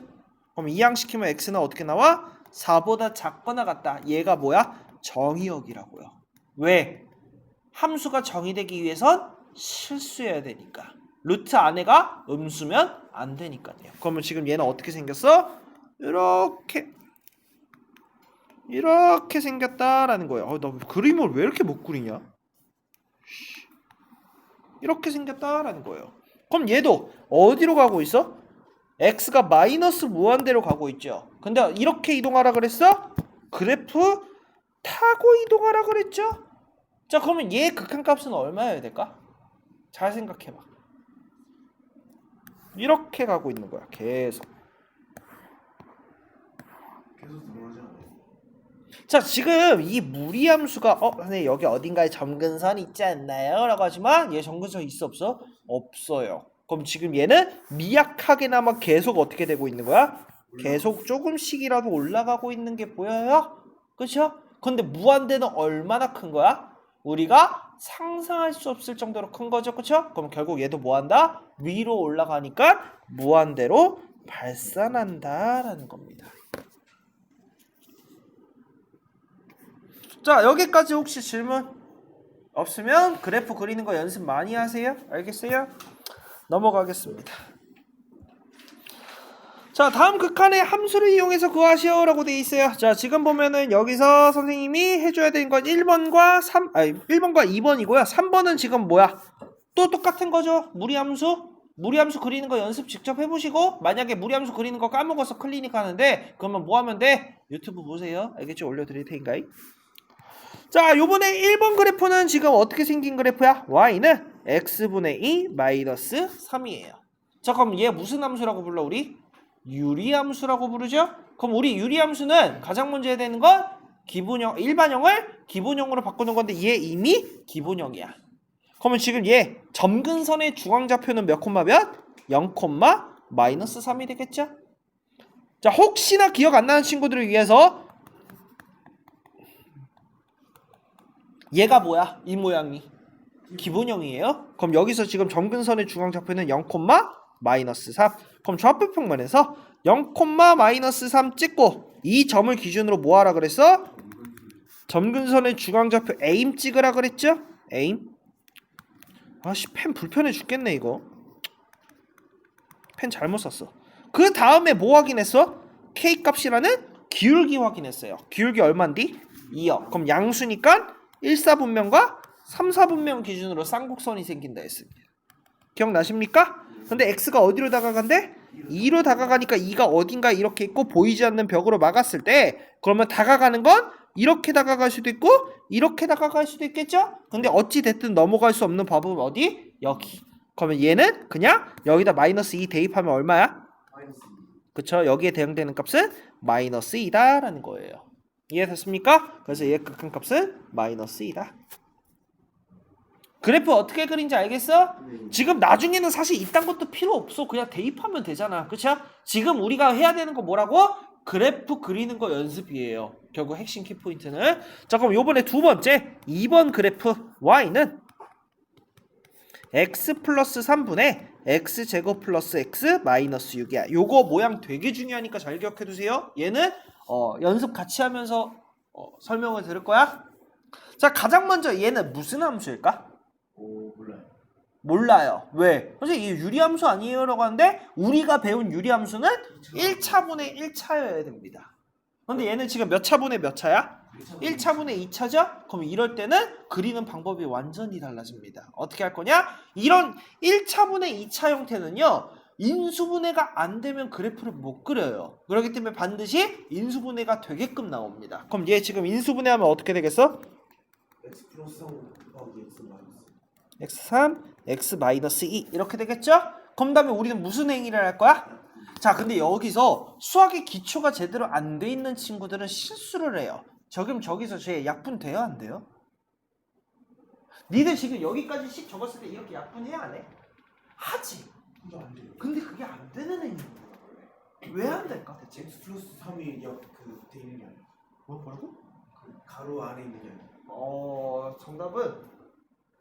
그럼 이항시키면 x는 어떻게 나와? 4보다 작거나 같다. 얘가 뭐야? 정의역이라고요. 왜? 함수가 정의되기 위해선 실수해야 되니까. 루트 안에가 음수면 안 되니까요. 그러면 지금 얘는 어떻게 생겼어? 이렇게 생겼다라는 거예요. 나 그림을 왜 이렇게 못 그리냐? 이렇게 생겼다라는 거예요. 그럼 얘도 어디로 가고 있어? x가 마이너스 무한대로 가고 있죠. 근데 이렇게 이동하라 그랬어? 그래프 타고 이동하라 그랬죠? 자, 그러면 얘 극한값은 얼마여야 될까? 잘 생각해봐. 이렇게 가고 있는 거야. 계속 들어오지 않아요? 자, 지금 이 무리함수가 선생님 여기 어딘가에 점근선 있지 않나요? 라고 하지만 얘 점근선 있어 없어? 없어요. 그럼 지금 얘는 미약하게나마 계속 어떻게 되고 있는 거야? 계속 조금씩이라도 올라가고 있는 게 보여요? 그쵸? 근데 무한대는 얼마나 큰 거야? 우리가 상상할 수 없을 정도로 큰 거죠. 그쵸? 그럼 결국 얘도 뭐 한다? 위로 올라가니까 무한대로 발산한다라는 겁니다. 자, 여기까지 혹시 질문 없으면 그래프 그리는 거 연습 많이 하세요. 알겠어요? 넘어가겠습니다. 자, 다음 극한의 함수를 이용해서 구하시오 라고 돼 있어요. 자, 지금 보면은 여기서 선생님이 해줘야 되는 건 1번과 2번이고요 3번은 지금 뭐야? 또 똑같은 거죠. 무리함수 그리는 거 연습 직접 해보시고, 만약에 무리함수 그리는 거 까먹어서 클리닉 하는데 그러면 뭐 하면 돼? 유튜브 보세요. 알겠죠? 올려드릴 테니까. 자, 요번에 1번 그래프는 지금 어떻게 생긴 그래프야? y는 x분의 2 마이너스 3이에요. 자, 그럼 얘 무슨 함수라고 불러 우리? 유리함수라고 부르죠? 그럼 우리 유리함수는 가장 먼저 해야 되는 건 일반형을 기본형으로 바꾸는 건데 얘 이미 기본형이야. 그러면 지금 얘 점근선의 중앙좌표는 몇 콤마 몇? 0, 마이너스 3이 되겠죠? 자, 혹시나 기억 안 나는 친구들을 위해서 얘가 뭐야? 이 모양이 기본형이에요. 그럼 여기서 지금 점근선의 중앙좌표는 0, 마이너스 3. 그럼 좌표평면에서 0, 마이너스 3 찍고 이 점을 기준으로 뭐 하라 그랬어? 점근선의 중앙좌표 에임 찍으라 그랬죠? 에임. 아씨, 펜 불편해 죽겠네 이거. 펜 잘못 샀어. 그 다음에 뭐 확인했어? K 값이라는 기울기 확인했어요. 기울기 얼만디? 2요. 그럼 양수니까 1사분면과 3사분면 기준으로 쌍곡선이 생긴다 했습니다. 기억나십니까? 근데 x가 어디로 다가간대? 2로 다가가니까 2가 어딘가 이렇게 있고 보이지 않는 벽으로 막았을 때 그러면 다가가는 건 이렇게 다가갈 수도 있고 이렇게 다가갈 수도 있겠죠? 근데 어찌 됐든 넘어갈 수 없는 법은 어디? 여기. 그러면 얘는 그냥 여기다 마이너스 2 대입하면 얼마야? 마이너스 2. 그쵸? 여기에 대응되는 값은 마이너스 2다 라는 거예요. 이해됐습니까? 그래서 얘의 극한값은 마이너스 2다. 그래프 어떻게 그린지 알겠어? 지금 나중에는 사실 이딴 것도 필요 없어. 그냥 대입하면 되잖아. 그쵸? 지금 우리가 해야 되는 거 뭐라고? 그래프 그리는 거 연습이에요. 결국 핵심 키포인트는. 자, 그럼 요번에 두 번째 2번 그래프 y는 x 플러스 3분의 x제곱 플러스 x 마이너스 6이야. 요거 모양 되게 중요하니까 잘 기억해두세요. 얘는 연습 같이 하면서 설명을 들을 거야. 자, 가장 먼저 얘는 무슨 함수일까? 몰라요. 몰라요. 왜? 선생님 이게 유리함수 아니에요? 라고 하는데 우리가 배운 유리함수는 1차분의 1차여야 됩니다. 근데 얘는 지금 몇 차분의 몇 차야? 1차분의 2차죠? 그럼 이럴 때는 그리는 방법이 완전히 달라집니다. 어떻게 할 거냐? 이런 1차분의 2차 형태는요, 인수분해가 안 되면 그래프를 못 그려요. 그렇기 때문에 반드시 인수분해가 되게끔 나옵니다. 그럼 얘 지금 인수분해하면 어떻게 되겠어? x 플러스 3 곱하기 x 마이너스. x3, x 마이너스 2 이렇게 되겠죠? 그럼 다음에 우리는 무슨 행위를 할 거야? 자, 근데 여기서 수학의 기초가 제대로 안 돼 있는 친구들은 실수를 해요. 저기서 제 약분 돼요, 안 돼요? 니들 지금 여기까지 식 적었을 때 이렇게 약분해야 안 해? 하지. 이거 안 돼요. 근데 그게 안 되는 행위인 거야. 왜 안 될까 대체? x 플러스 3이 돼 있는 게 아니야. 뭐라고? 그 가로 안에 있는 게 아니야.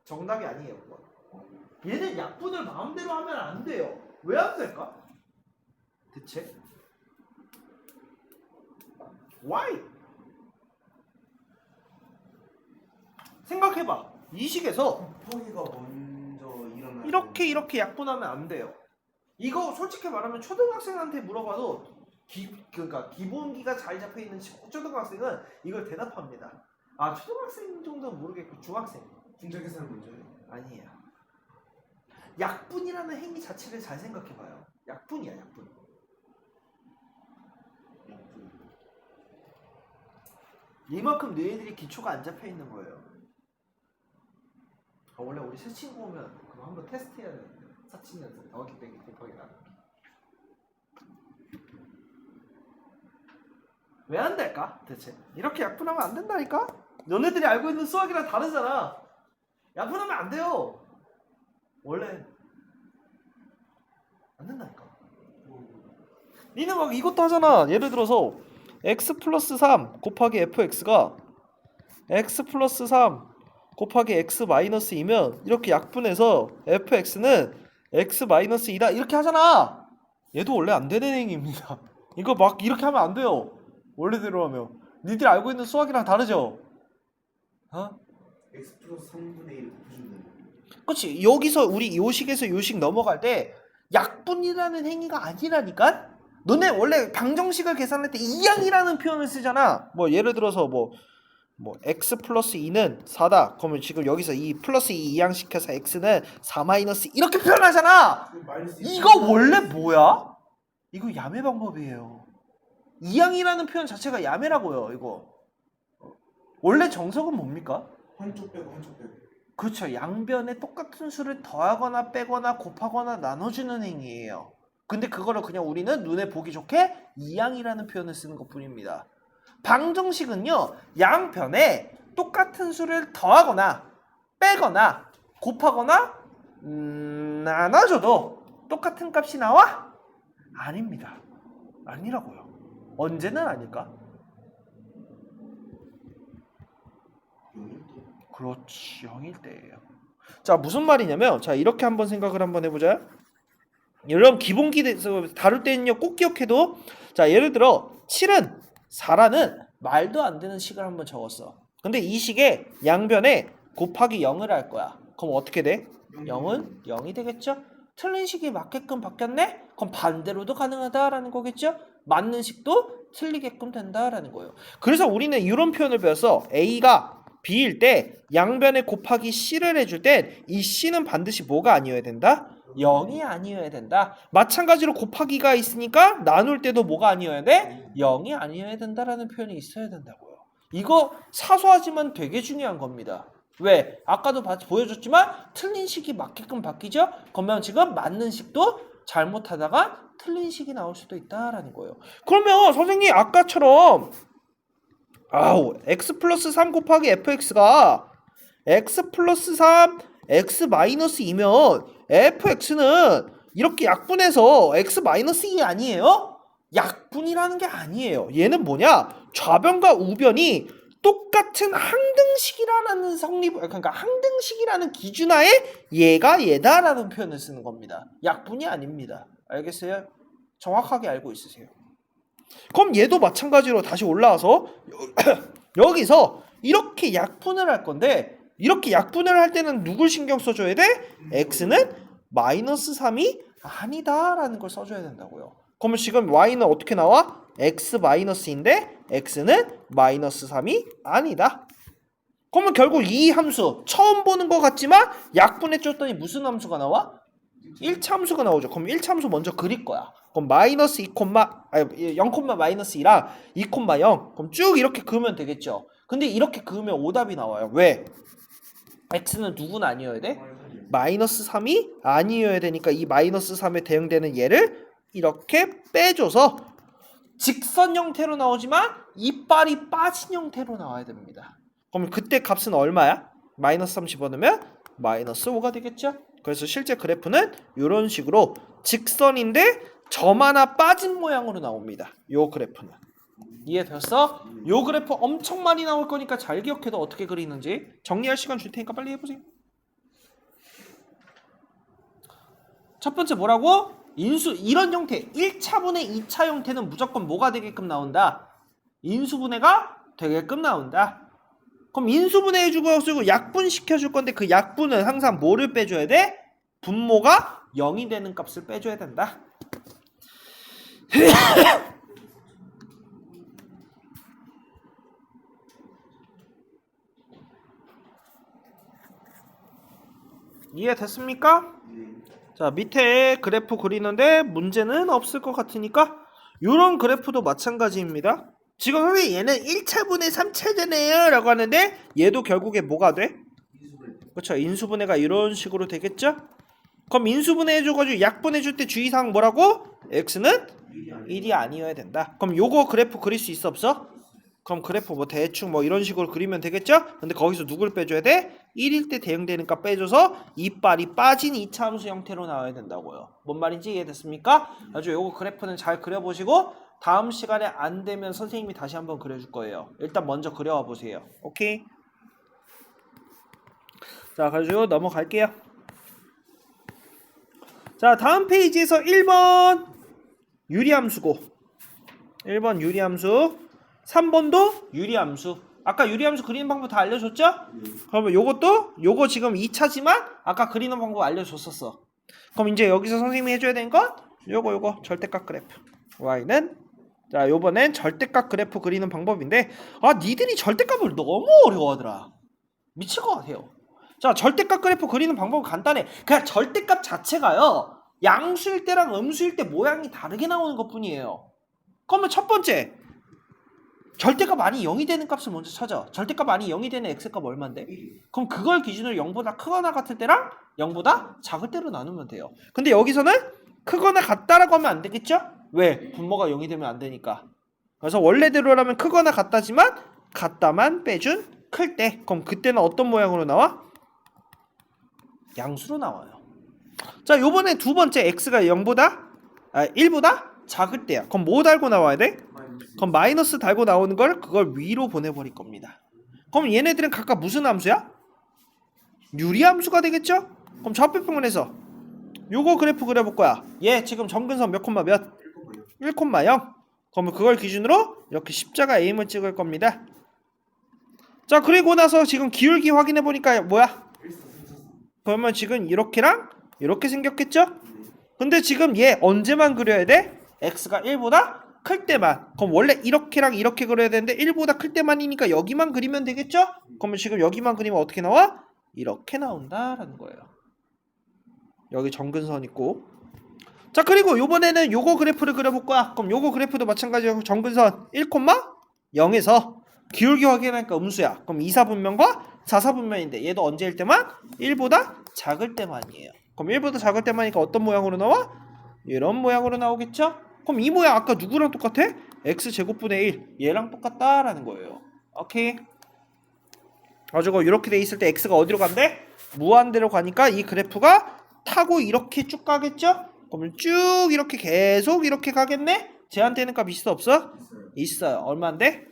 정답이 아니에요. 그건. 얘는 약분을 마음대로 하면 안 돼요. 왜 안 될까? 대체? Why? 생각해봐. 이 식에서 곱하기가 먼저 이렇게 약분하면 안 돼요. 이거 솔직히 말하면 초등학생한테 물어봐도 그러니까 기본기가 잘 잡혀 있는 초등학생은 이걸 대답합니다. 아, 초등학생 정도는 모르겠고 중학생. 분자계산 문제예요. 아니에요. 약분이라는 행위 자체를 잘 생각해봐요. 약분이야, 약분. 이만큼 너희들이 기초가 안 잡혀 있는 거예요. 원래 우리 새 친구 오면 그거 한번 테스트해야 되는데. 사칭 연습 더하기 빼기 곱하기 나누기. 왜 안 될까 대체? 이렇게 약분하면 안 된다니까? 너네들이 알고 있는 수학이랑 다르잖아. 약분하면 안 돼요. 원래 안 된다니까. 니는 막 이것도 하잖아. 예를 들어서 x 플러스 3 곱하기 fx가 x 플러스 3 곱하기 x 마이너스 2면 이렇게 약분해서 fx는 x 마이너스 2다 이렇게 하잖아. 얘도 원래 안 되는 행위입니다. 이거 막 이렇게 하면 안 돼요. 원래대로 하면. 니들 알고 있는 수학이랑 다르죠? 어? x 플러스 3분의 1 곱해주면 그렇지. 여기서 우리 요식에서 요식 넘어갈 때 약분이라는 행위가 아니라니까? 너네 원래 방정식을 계산할 때 이항이라는 표현을 쓰잖아. 뭐 예를 들어서 뭐 x 플러스 2는 4다. 그러면 지금 여기서 이 플러스 2 이항시켜서 x는 4 마이너스 이렇게 표현하잖아. 이거 원래 뭐야? 이거 야매 방법이에요. 이항이라는 표현 자체가 야매라고요. 이거 원래 정석은 뭡니까? 한쪽 빼고 한쪽 빼고. 그렇죠. 양변에 똑같은 수를 더하거나 빼거나 곱하거나 나눠주는 행위예요. 근데 그거를 그냥 우리는 눈에 보기 좋게 이항이라는 표현을 쓰는 것 뿐입니다. 방정식은요, 양변에 똑같은 수를 더하거나 빼거나 곱하거나 나눠줘도 똑같은 값이 나와? 아닙니다. 아니라고요. 언제는 아닐까? 그렇지, 0일 때예요. 자, 무슨 말이냐면, 자, 이렇게 한번 생각을 한번 해보자. 여러분 기본기에서 다룰 때는요 꼭 기억해도, 자, 예를 들어 7은 4라는 말도 안 되는 식을 한번 적었어. 근데 이 식에 양변에 곱하기 0을 할 거야. 그럼 어떻게 돼? 0은 0이 되겠죠? 틀린 식이 맞게끔 바뀌었네? 그럼 반대로도 가능하다라는 거겠죠? 맞는 식도 틀리게끔 된다라는 거예요. 그래서 우리는 이런 표현을 배웠어. A가 B일 때 양변에 곱하기 C를 해줄 땐 이 C는 반드시 뭐가 아니어야 된다? 0이 아니어야 된다. 마찬가지로 곱하기가 있으니까 나눌 때도 뭐가 아니어야 돼? 0이 아니어야 된다라는 표현이 있어야 된다고요. 이거 사소하지만 되게 중요한 겁니다. 왜? 아까도 보여줬지만 틀린 식이 맞게끔 바뀌죠? 그러면 지금 맞는 식도 잘못하다가 틀린 식이 나올 수도 있다라는 거예요. 그러면 선생님 아까처럼 x 플러스 3 곱하기 fx가 x 플러스 3 x 마이너스 2면 fx는 이렇게 약분해서 x 마이너스 2 아니에요? 약분이라는 게 아니에요. 얘는 뭐냐? 좌변과 우변이 똑같은 항등식이라는 그러니까 항등식이라는 기준하에 얘가 얘다라는 표현을 쓰는 겁니다. 약분이 아닙니다. 알겠어요? 정확하게 알고 있으세요. 그럼 얘도 마찬가지로 다시 올라와서 여기서 이렇게 약분을 할 건데, 이렇게 약분을 할 때는 누굴 신경 써줘야 돼? x는 마이너스 3이 아니다라는 걸 써줘야 된다고요. 그러면 지금 y는 어떻게 나와? x 마이너스인데 x는 마이너스 3이 아니다. 그러면 결국 이 함수 처음 보는 것 같지만 약분해줬더니 무슨 함수가 나와? 1차 함수가 나오죠. 그럼 1차 함수 먼저 그릴 거야. 그럼 마이너스 0, 마이너스 2랑 2, 0. 그럼 쭉 이렇게 그으면 되겠죠. 근데 이렇게 그으면 오답이 나와요. 왜? x는 누구는 아니어야 돼? 마이너스 3이 아니어야 되니까 이 마이너스 3에 대응되는 얘를 이렇게 빼줘서 직선 형태로 나오지만 이빨이 빠진 형태로 나와야 됩니다. 그럼 그때 값은 얼마야? 마이너스 3 집어넣으면 마이너스 5가 되겠죠? 그래서 실제 그래프는 이런 식으로 직선인데 점 하나 빠진 모양으로 나옵니다. 요 그래프는. 이해됐어? 요 그래프 엄청 많이 나올 거니까 잘 기억해도 어떻게 그리는지 정리할 시간 줄 테니까 빨리 해보세요. 첫 번째 뭐라고? 인수 이런 형태 1차분의 2차 형태는 무조건 뭐가 되게끔 나온다? 인수분해가 되게끔 나온다. 그럼 인수분해 해주고 약분시켜줄 건데 그 약분은 항상 뭐를 빼줘야 돼? 분모가 0이 되는 값을 빼줘야 된다. 이해됐습니까? 자, 밑에 그래프 그리는데 문제는 없을 것 같으니까 이런 그래프도 마찬가지입니다. 지금 선생님 얘는 1차분의 3차잖아요 라고 하는데 얘도 결국에 뭐가 돼? 그렇죠. 인수분해가 이런 식으로 되겠죠? 그럼 인수분해 해줘가지고 약분해줄 때 주의사항 뭐라고? x는 1이 아니어야 된다. 그럼 요거 그래프 그릴 수 있어 없어? 그럼 그래프 뭐 대충 뭐 이런 식으로 그리면 되겠죠? 근데 거기서 누굴 빼줘야 돼? 1일 때 대응되는 값 빼줘서 이빨이 빠진 2차 함수 형태로 나와야 된다고요. 뭔 말인지 이해됐습니까? 아주 요거 그래프는 잘 그려보시고 다음 시간에 안 되면 선생님이 다시 한번 그려줄 거예요. 일단 먼저 그려와 보세요. 오케이? 자, 가지고 넘어갈게요. 자, 다음 페이지에서 1번 유리함수고 1번 유리함수 3번도 유리함수. 아까 유리함수 그리는 방법 다 알려줬죠? 그러면 요것도 요거 지금 2차지만 아까 그리는 방법 알려줬었어. 그럼 이제 여기서 선생님이 해줘야 되는 건 요거 절대값 그래프 y는 자 요번엔 절대값 그래프 그리는 방법인데 아 니들이 절대값을 너무 어려워하더라. 미칠 것 같아요. 자 절대값 그래프 그리는 방법은 간단해. 그냥 절대값 자체가요 양수일 때랑 음수일 때 모양이 다르게 나오는 것 뿐이에요. 그러면 첫 번째 절대값 많이 0이 되는 값을 먼저 찾아. 절대값 많이 0이 되는 x값 얼마인데? 그럼 그걸 기준으로 0보다 크거나 같을 때랑 0보다 작을 때로 나누면 돼요. 근데 여기서는 크거나 같다라고 하면 안 되겠죠? 왜? 분모가 0이 되면 안 되니까. 그래서 원래대로라면 크거나 같다지만 같다만 빼준 클 때. 그럼 그때는 어떤 모양으로 나와? 양수로 나와요. 자, 요번에 두 번째 x가 1보다 작을 때야. 그럼 뭐 달고 나와야 돼? 그럼 마이너스 달고 나오는 걸 그걸 위로 보내버릴 겁니다. 그럼 얘네들은 각각 무슨 함수야? 유리함수가 되겠죠? 그럼 좌표평면에서 요거 그래프 그려볼 거야. 얘 지금 점근선 몇 콤마 몇? 1,0. 그러면 그걸 기준으로 이렇게 십자가 A임을 찍을 겁니다. 자 그리고 나서 지금 기울기 확인해 보니까 뭐야? 그러면 지금 이렇게랑 이렇게 생겼겠죠? 근데 지금 얘 언제만 그려야 돼? x가 1보다 클 때만. 그럼 원래 이렇게랑 이렇게 그려야 되는데 1보다 클 때만이니까 여기만 그리면 되겠죠? 그러면 지금 여기만 그리면 어떻게 나와? 이렇게 나온다라는 거예요. 여기 정근선 있고. 자 그리고 요번에는 요거 그래프를 그려볼 거야. 그럼 요거 그래프도 마찬가지로 정근선 1,0에서 기울기 확인하니까 음수야. 그럼 2사분면과 4사분면인데 얘도 언제일 때만? 1보다 작을 때만이에요. 그럼 1보다 작을 때만이니까 어떤 모양으로 나와? 이런 모양으로 나오겠죠? 그럼 이 모양 아까 누구랑 똑같아? x제곱분의 1 얘랑 똑같다라는 거예요. 오케이? 가지고 이렇게 돼 있을 때 x가 어디로 간대? 무한대로 가니까 이 그래프가 타고 이렇게 쭉 가겠죠? 그러면 쭉 이렇게 계속 이렇게 가겠네? 제한되는 값 있어 없어? 있어요. 얼마인데?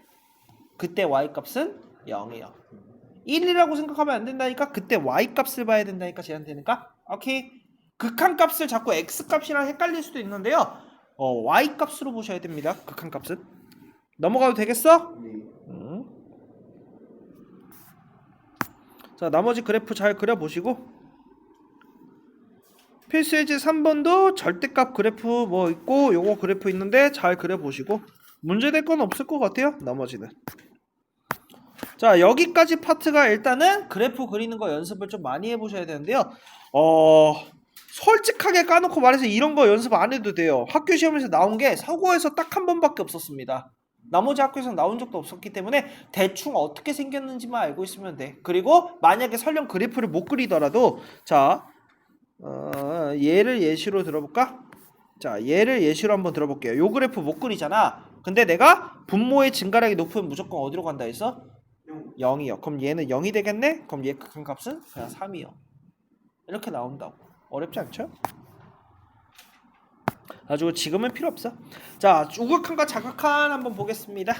그때 y값은 0이에요. 1이라고 생각하면 안 된다니까. 그때 y값을 봐야 된다니까. 제한되는 값. 오케이? 극한값을 자꾸 x값이랑 헷갈릴 수도 있는데요. y값으로 보셔야 됩니다. 극한값은. 넘어가도 되겠어? 자 나머지 그래프 잘 그려보시고 필수예제 3번도 절대값 그래프 뭐 있고 요거 그래프 있는데 잘 그려보시고 문제될 건 없을 것 같아요. 나머지는. 자 여기까지 파트가 일단은 그래프 그리는 거 연습을 좀 많이 해보셔야 되는데요. 솔직하게 까놓고 말해서 이런 거 연습 안 해도 돼요. 학교 시험에서 나온 게 사고에서 딱 한 번밖에 없었습니다. 나머지 학교에서 나온 적도 없었기 때문에 대충 어떻게 생겼는지만 알고 있으면 돼. 그리고 만약에 설령 그래프를 못 그리더라도 자 얘를 예시로 들어볼까? 자 얘를 예시로 한번 들어볼게요. 요 그래프 못 그리잖아. 근데 내가 분모의 증가량이 높으면 무조건 어디로 간다 했어? 0이요. 그럼 얘는 0이 되겠네? 그럼 얘 극한값은 그냥 3이요. 이렇게 나온다고. 어렵지 않죠? 가지고 지금은 필요 없어. 자 우극한과 자극한 한번 보겠습니다.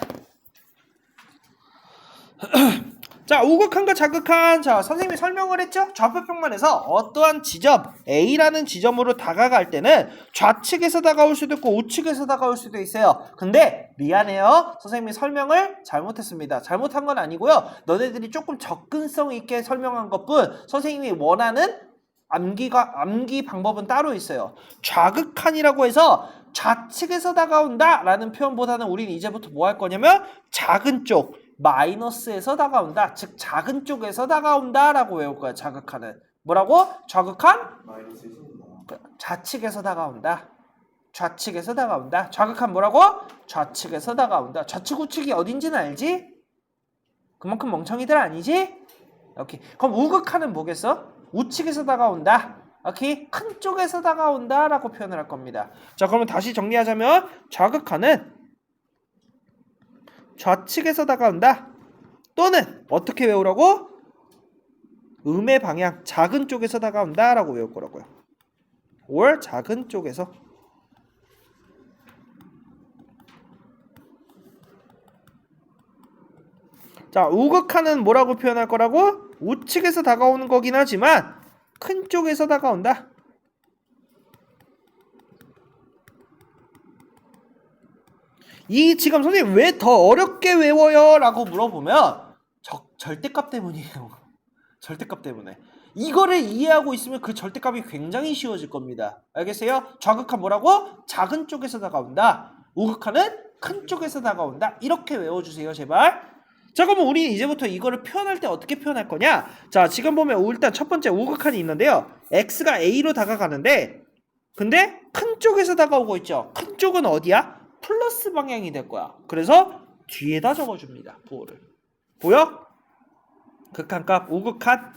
자 우극한과 자극한 자 선생님이 설명을 했죠? 좌표평면에서 어떠한 지점 A라는 지점으로 다가갈 때는 좌측에서 다가올 수도 있고 우측에서 다가올 수도 있어요. 근데 미안해요. 선생님이 설명을 잘못했습니다. 잘못한 건 아니고요. 너네들이 조금 접근성 있게 설명한 것뿐 선생님이 원하는 암기 방법은 따로 있어요. 좌극한이라고 해서 좌측에서 다가온다 라는 표현보다는 우리는 이제부터 뭐 할 거냐면 작은 쪽 마이너스에서 다가온다, 즉 작은 쪽에서 다가온다 라고 외울 거야. 좌극한은 뭐라고? 좌극한? 마이너스에서 올라. 좌측에서 다가온다. 좌측에서 다가온다. 좌극한 뭐라고? 좌측에서 다가온다. 좌측 우측이 어딘지는 알지? 그만큼 멍청이들 아니지? 오케이. 그럼 우극한은 뭐겠어? 우측에서 다가온다. 오케이. 큰 쪽에서 다가온다 라고 표현을 할 겁니다. 자, 그러면 다시 정리하자면 좌극한은 좌측에서 다가온다. 또는 어떻게 외우라고? 음의 방향 작은 쪽에서 다가온다 라고 외울 거라고요. or 작은 쪽에서. 자, 우극한은 뭐라고 표현할 거라고? 우측에서 다가오는 거긴 하지만 큰 쪽에서 다가온다. 이 지금 선생님 왜 더 어렵게 외워요? 라고 물어보면 절대값 때문이에요. 절대값 때문에. 이거를 이해하고 있으면 그 절대값이 굉장히 쉬워질 겁니다. 알겠어요? 좌극한 뭐라고? 작은 쪽에서 다가온다. 우극한은 큰 쪽에서 다가온다. 이렇게 외워주세요, 제발. 자, 그러면 우리 이제부터 이거를 표현할 때 어떻게 표현할 거냐? 자, 지금 보면 일단 첫 번째 우극한이 있는데요. x가 a로 다가가는데 근데 큰 쪽에서 다가오고 있죠. 큰 쪽은 어디야? 플러스 방향이 될 거야. 그래서 뒤에다 적어줍니다. 부호를. 보여? 극한값 우극한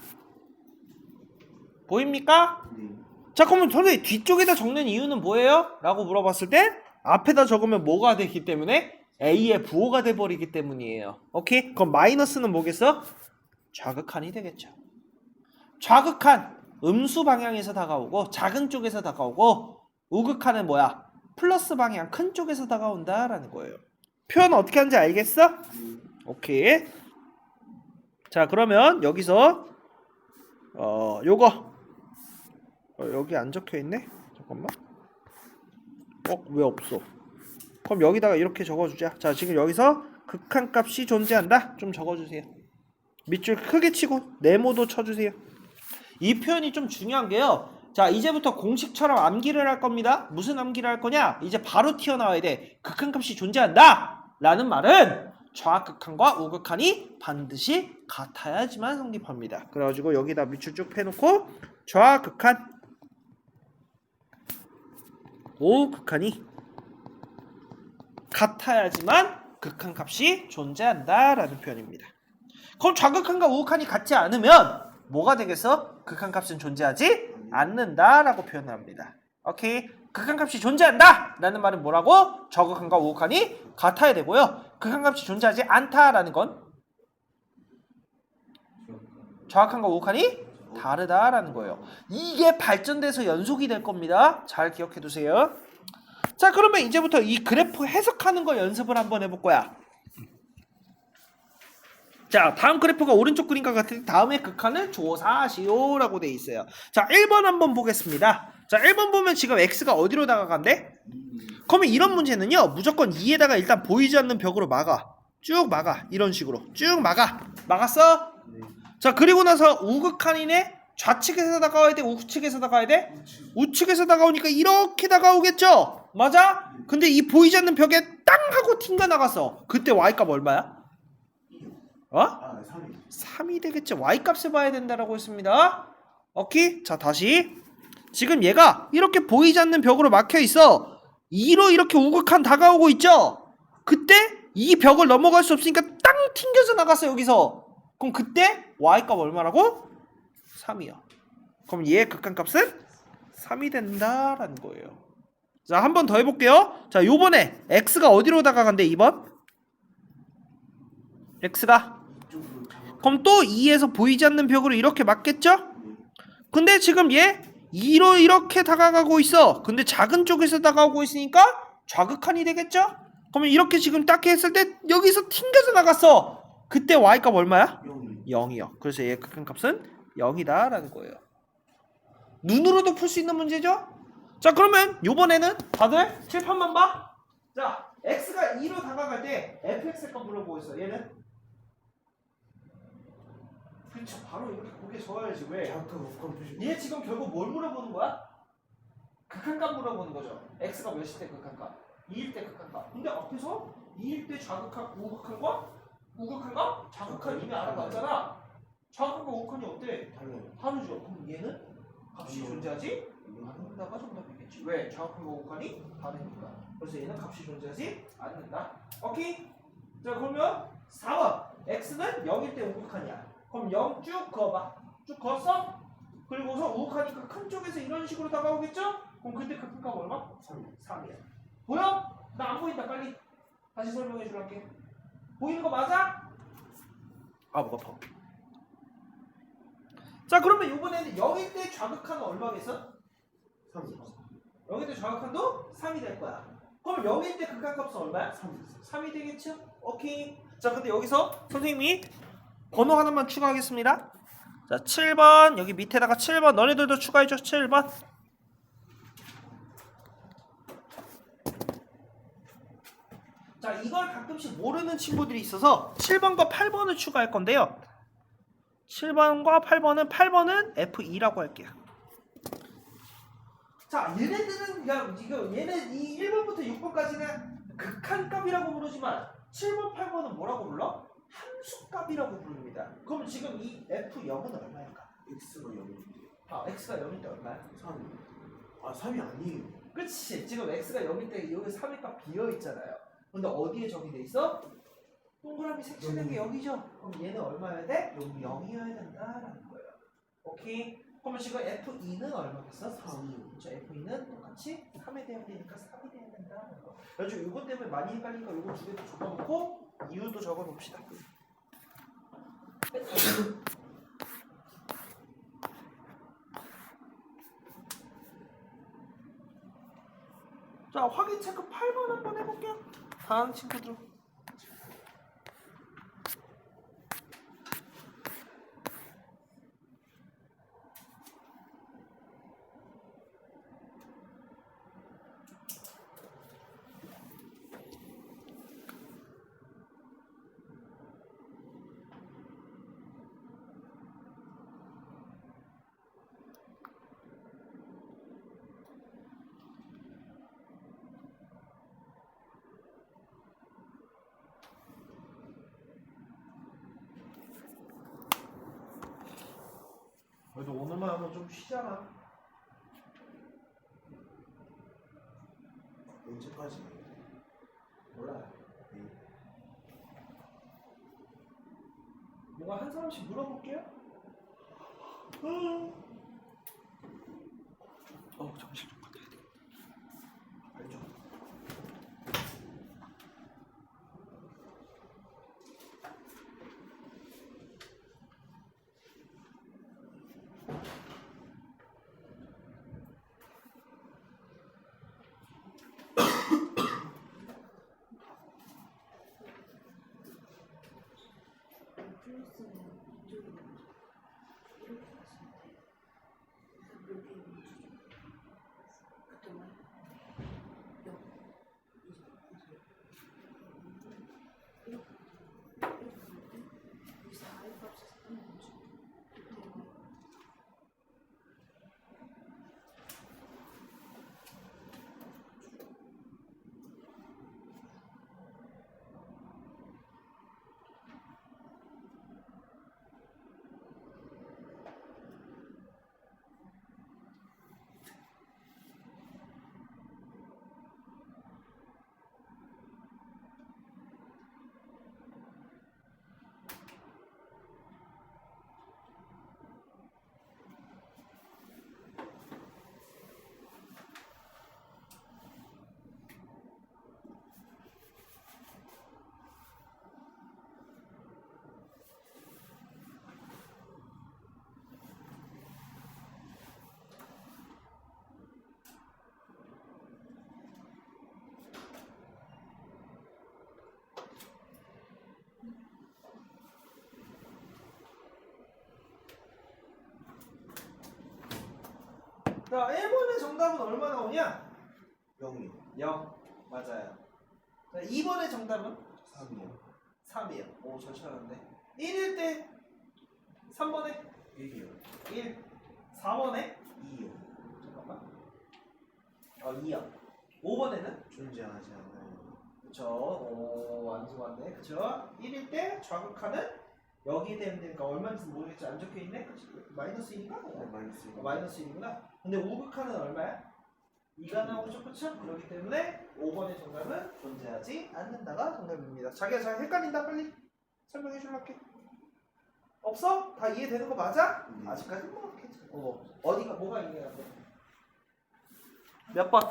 보입니까? 자, 그러면 선생님 뒤쪽에다 적는 이유는 뭐예요? 라고 물어봤을 때 앞에다 적으면 뭐가 되기 때문에? A의 부호가 돼버리기 때문이에요. 오케이? 그럼 마이너스는 뭐겠어? 좌극한이 되겠죠. 좌극한 음수 방향에서 다가오고 작은 쪽에서 다가오고 우극한은 뭐야? 플러스 방향 큰 쪽에서 다가온다 라는 거예요. 표현 어떻게 하는지 알겠어? 오케이. 자, 그러면 여기서 요거 여기 안 적혀있네? 잠깐만. 왜 없어? 그럼 여기다가 이렇게 적어주자. 자, 지금 여기서 극한값이 존재한다. 좀 적어주세요. 밑줄 크게 치고 네모도 쳐주세요. 이 표현이 좀 중요한 게요. 자, 이제부터 공식처럼 암기를 할 겁니다. 무슨 암기를 할 거냐? 이제 바로 튀어나와야 돼. 극한값이 존재한다 라는 말은 좌극한과 우극한이 반드시 같아야지만 성립합니다. 그래가지고 여기다 밑줄 쭉 펴놓고 좌극한 우극한이 같아야지만 극한값이 존재한다 라는 표현입니다. 그럼 좌극한과 우극한이 같지 않으면 뭐가 되겠어? 극한값은 존재하지 않는다 라고 표현합니다. 오케이. 극한값이 존재한다 라는 말은 뭐라고? 좌극한과 우극한이 같아야 되고요. 극한값이 존재하지 않다 라는 건 좌극한과 우극한이 다르다 라는 거예요. 이게 발전돼서 연속이 될 겁니다. 잘 기억해 두세요. 자, 그러면 이제부터 이 그래프 해석하는 거 연습을 한번 해볼 거야. 자, 다음 그래프가 오른쪽 그림과 같은데 다음에 극한을 조사하시오 라고 돼 있어요. 자, 1번 한번 보겠습니다. 자, 1번 보면 지금 x가 어디로 다가간대? 그러면 이런 문제는요, 무조건 2에다가 일단 보이지 않는 벽으로 막아. 쭉 막아. 이런 식으로 쭉 막아. 막았어? 자, 그리고 나서 우극한이네. 좌측에서 다가와야 돼? 우측에서 다가와야 돼? 우측에서 다가오니까 이렇게 다가오겠죠? 맞아? 근데 이 보이지 않는 벽에 땅 하고 튕겨 나갔어. 그때 y값 얼마야? 3이 3이 되겠죠. y값을 봐야 된다라고 했습니다. 오케이? 자, 다시. 지금 얘가 이렇게 보이지 않는 벽으로 막혀 있어. 2로 이렇게 우극한 다가오고 있죠? 그때 이 벽을 넘어갈 수 없으니까 땅 튕겨서 나갔어, 여기서. 그럼 그때 y값 얼마라고? 3이요. 그럼 얘의 극한값은 3이 된다라는 거예요. 자, 한 번 더 해볼게요. 자, 요번에 x가 어디로 다가간대? 2번? x가 그럼 또 2에서 보이지 않는 벽으로 이렇게 막겠죠? 근데 지금 얘 2로 이렇게 다가가고 있어. 근데 작은 쪽에서 다가오고 있으니까 좌극한이 되겠죠? 그러면 이렇게 지금 딱 했을 때 여기서 튕겨서 나갔어. 그때 y값 얼마야? 0이요. 그래서 얘의 극한값은 0이다 라는 거예요. 눈으로도 풀 수 있는 문제죠? 자, 그러면 요번에는 다들 칠판만 봐. 자, x가 2로 다가갈 때 fx의 값 물어보고 있어. 얘는 그렇죠. 바로 이렇게 고개 저어야지. 왜? 자극한 우극한 표준. 얘 지금 결국 뭘 물어보는 거야? 극한값 물어보는 거죠. x가 몇일 때 극한값? 2일 때 극한값. 근데 앞에서 2일 때 자극한 우극한과 우극한과 자극한 이미 알아봤잖아. 자극한과 우극한이 어때? 달라요. 다르죠. 그럼 얘는 값이 존재하지? 않는다가 정답이겠지. 왜? 자극한과 우극한이 다르니까. 그래서 얘는 값이 존재하지 않는다. 오케이? 자 그러면 4번 x는 0일 때 우극한이야. 그럼 0 쭉 그어봐. 쭉 그었어? 그리고서 우극하니까 큰 쪽에서 이런 식으로 다가오겠죠? 그럼 그때 극한값 얼마? 3이야. 보여? 나 안 보인다. 빨리 다시 설명해 줄게. 보이는 거 맞아? 아, 목 아파. 자, 그러면 이번에는 0일 때 좌극한은 얼마겠어? 3. 0일 때 좌극한도 3이 될 거야. 그럼 0일 때 극한값은 얼마야? 3. 3이 되겠죠? 오케이. 자, 근데 여기서 선생님이 번호 하나만 추가하겠습니다. 자, 7번 여기 밑에다가 7번 너네들도 추가해줘. 7번. 자, 이걸 가끔씩 모르는 친구들이 있어서 7번과 8번을 추가할 건데요. 7번과 8번은 F2라고 할게요. 자, 얘네들은 그냥 이거 얘네 이 1번부터 6번까지는 극한값이라고 부르지만 7번, 8번은 뭐라고 불러? 함수값이라고 부릅니다. 그럼 지금 이 F0은 얼마일까? x가 0인데. 아, x가 0일 때 얼마야? 3. 아 3이 아니에요. 그치. 지금 x가 0일 때 여기 3일값 비어있잖아요. 근데 어디에 적이 돼 있어? 동그라미 색칠된 게 여기죠? 그럼 얘는 얼마여야 돼? 0이어야 된다라는 거예요. 오케이. 그러면 지금 F2는 얼마겠어? 3. 그렇죠. F2는 똑같이 3에 대야 되니까 3이 돼야 된다는 거. 요즘 이것 때문에 많이 헷갈리니까 이거 두 개도 적어놓고 이유도 적어놓읍시다. 자, 확인 체크 8번 한번 해볼게요. 다음 친구들. 그래도 오늘만 하면 좀 쉬잖아. 언제까지? 몰라요. 뭔가 한 사람씩 물어볼게요. 정신 좀 바꿔야 돼. 알죠? 자, 1번의 정답은 얼마 나오냐? 0이요. 0. 맞아요. 자, 2번의 정답은 3이요. 3이에요. 오, 잘 찾았는데. 1일 때 3번에 1이요. 1. 4번에 2요. 잠깐만. 2요. 5번에는 존재하지 않아요. 그쵸. 오, 안 좋았네. 그쵸. 1일 때 좌극하는 여기에 되면 되니까 얼마인지 모르겠지. 안 적혀 있네. 그치? 마이너스 1인가? 마이너스 1. 마이너스 1이구나. 근데 우극하는 얼마야? 2가 나오죠. 그쵸? 그렇기 때문에 5번의 정답은 존재하지 않는다가 정답입니다. 자기가 잘 헷갈린다. 빨리 설명해 줄게. 없어? 다 이해되는 거 맞아? 네. 아직까지 뭐 괜찮아. 어디가 뭐가 이해가 안 돼? 몇 번?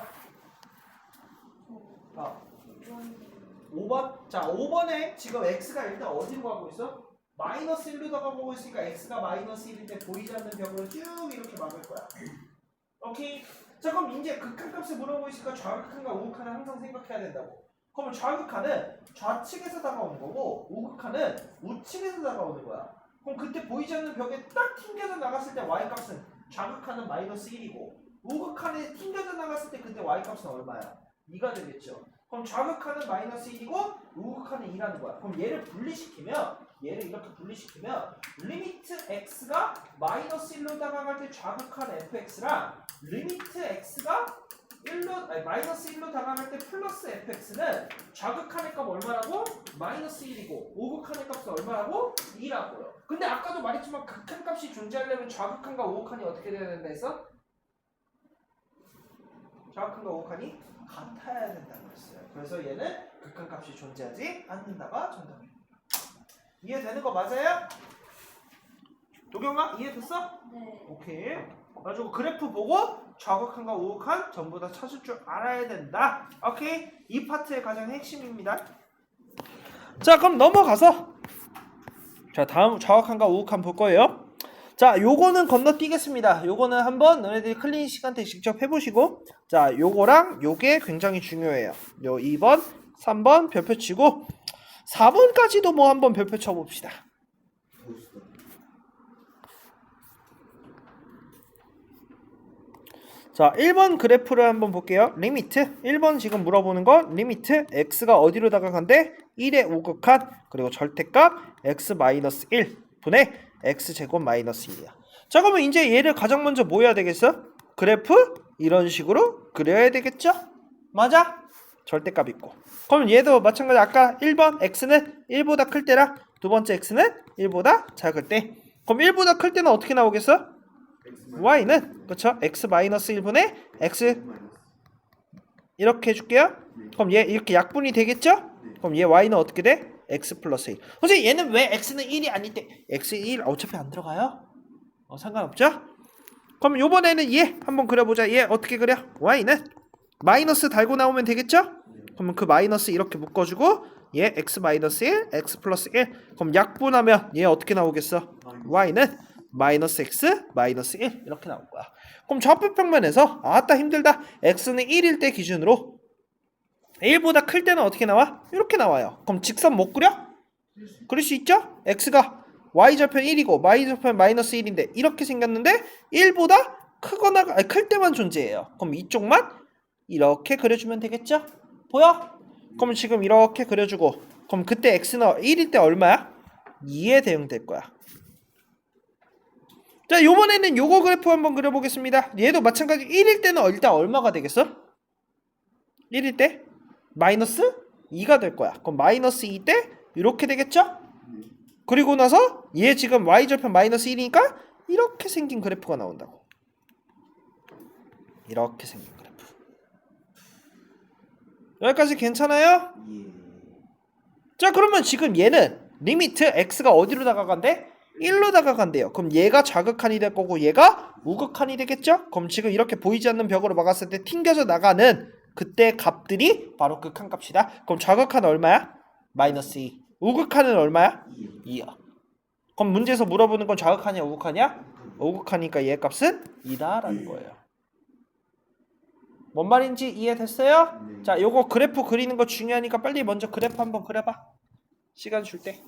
5번? 자, 5번에 지금 x가 일단 어디로 가고 있어? 마이너스 1로 다가가고 있으니까 x가 마이너스 1일 때 보이지 않는 벽으로 쭉 이렇게 막을 거야. 오케이? 자, 그럼 이제 극한값을 물어보고 있으니까 좌극한과 우극한을 항상 생각해야 된다고. 그러면 좌극한은 좌측에서 다가오는 거고 우극한은 우측에서 다가오는 거야. 그럼 그때 보이지 않는 벽에 딱 튕겨져 나갔을 때 y값은 좌극한은 마이너스 1이고 우극한에 튕겨져 나갔을 때 그때 y값은 얼마야? 2가 되겠죠. 그럼 좌극한은 마이너스 1이고 우극한은 2라는 거야. 그럼 얘를 분리시키면 얘를 이렇게 분리시키면 리미트 x가 마이너스 1로 다가갈 때 좌극한 fx랑 리미트 x가 1로, 아니, 마이너스 1로 다가갈 때 플러스 fx는 좌극한의 값 얼마라고? 마이너스 1이고 우극한의 값은 얼마라고? 2라고요. 근데 아까도 말했지만 극한값이 존재하려면 좌극한과 우극한이 어떻게 돼야 된다 했어? 좌극한과 우극한이 같아야 된다고 했어요. 그래서 얘는 극한값이 존재하지 않는다가 정답입니다. 이해되는 거 맞아요? 도경아 이해됐어? 네. 오케이. 그래가지고 그래프 보고 좌극한과 우극한 전부 다 찾을 줄 알아야 된다. 오케이. 이 파트의 가장 핵심입니다. 자, 그럼 넘어가서 자, 다음 좌극한과 우극한 볼 거예요. 자, 요거는 건너뛰겠습니다. 요거는 한번 너네들이 클린 시간 때 직접 해보시고, 자, 요거랑 요게 굉장히 중요해요. 요 2번, 3번 별표 치고 4번까지도 뭐 한번 별표 쳐봅시다. 멋있다. 자, 1번 그래프를 한번 볼게요. 리미트 1번 지금 물어보는 건 리미트 x가 어디로 다가간대? 1의 우극한 그리고 절대값 x-1 분의 x제곱 마이너스 1이야. 자, 그러면 이제 얘를 가장 먼저 뭐 해야 되겠어? 그래프 이런 식으로 그려야 되겠죠? 맞아? 절대값 있고. 그럼 얘도 마찬가지 아까 1번 x는 1보다 클 때랑 두 번째 x는 1보다 작을 때. 그럼 1보다 클 때는 어떻게 나오겠어? y는 그쵸? x-1분의 x 이렇게 해줄게요. 그럼 얘 이렇게 약분이 되겠죠? 그럼 얘 y는 어떻게 돼? x 플러스 1. 선생님 얘는 왜 x는 1이 아닐 때 x 1 어차피 안 들어가요? 상관없죠? 그럼 요번에는 얘 한번 그려보자. 얘 어떻게 그려? y는 마이너스 달고 나오면 되겠죠? 그러면 그 마이너스 이렇게 묶어주고 얘 x-1, x 플러스 1. 그럼 약분하면 얘 어떻게 나오겠어? y는 마이너스 x 마이너스 1 이렇게 나올 거야. 그럼 좌표평면에서 아따 힘들다. x는 1일 때 기준으로 1보다 클 때는 어떻게 나와? 이렇게 나와요. 그럼 직선 못 그려? 그릴 수 있죠? x가 y좌편 1이고 y좌편 마이너스 1인데 이렇게 생겼는데 1보다 크거나 아니, 클 때만 존재해요. 그럼 이쪽만 이렇게 그려주면 되겠죠? 보여? 그럼 지금 이렇게 그려주고 그럼 그때 x는 1일 때 얼마야? 2에 대응될 거야. 자, 요번에는 요거 그래프 한번 그려보겠습니다. 얘도 마찬가지 1일 때는 일단 얼마가 되겠어? 1일 때 마이너스 2가 될 거야. 그럼 마이너스 2 때 이렇게 되겠죠? 그리고 나서 얘 지금 y절편 마이너스 1이니까 이렇게 생긴 그래프가 나온다고. 이렇게 생긴 그래프. 여기까지 괜찮아요? 예. 자, 그러면 지금 얘는 리미트 x가 어디로 다가간대? 1로 다가간대요. 그럼 얘가 좌극한이 될 거고 얘가 우극한이 되겠죠? 그럼 지금 이렇게 보이지 않는 벽으로 막았을 때 튕겨져 나가는 그때 값들이 바로 극한값이다. 그럼 좌극한 얼마야? 마이너스 2. 우극한은 얼마야? 2야. 그럼 문제에서 물어보는 건 좌극한이야 우극한이야? 우극하니까 얘 값은 2다라는 거예요. 뭔 말인지 이해됐어요? 네. 자, 요거 그래프 그리는 거 중요하니까 빨리 먼저 그래프 한번 그려봐. 시간 줄 때.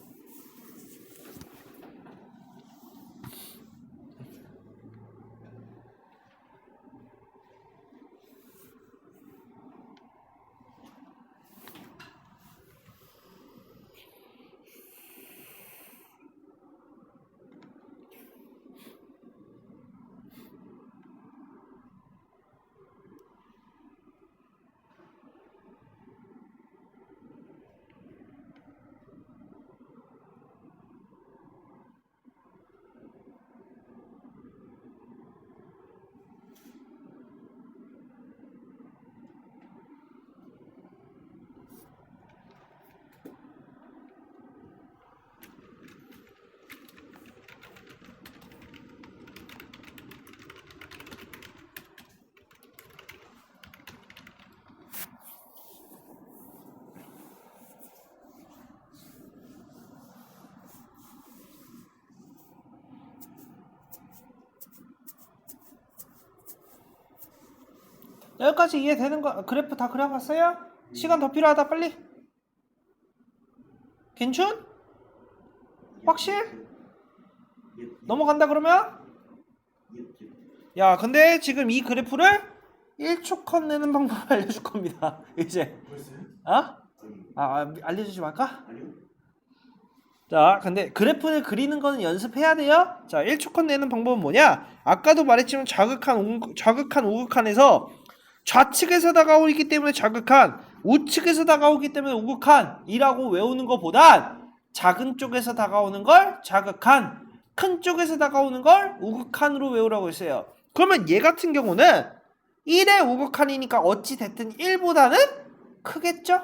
여기까지 이해되는 거 그래프 다 그려봤어요? 시간 더 필요하다 빨리. 괜춘? 확실? 넘어간다 그러면? 야 근데 지금 이 그래프를 1초 컷 내는 방법을 알려줄 겁니다. 이제 알려주지 말까? 자 근데 그래프를 그리는 거는 연습해야 돼요. 자 1초 컷 내는 방법은 뭐냐? 아까도 말했지만 좌극한 우극한에서 좌측에서 다가오기 때문에 좌극한, 우측에서 다가오기 때문에 우극한이라고 외우는 것보단 작은 쪽에서 다가오는 걸 좌극한, 큰 쪽에서 다가오는 걸 우극한으로 외우라고 했어요. 그러면 얘 같은 경우는 1의 우극한이니까 어찌 됐든 1보다는 크겠죠?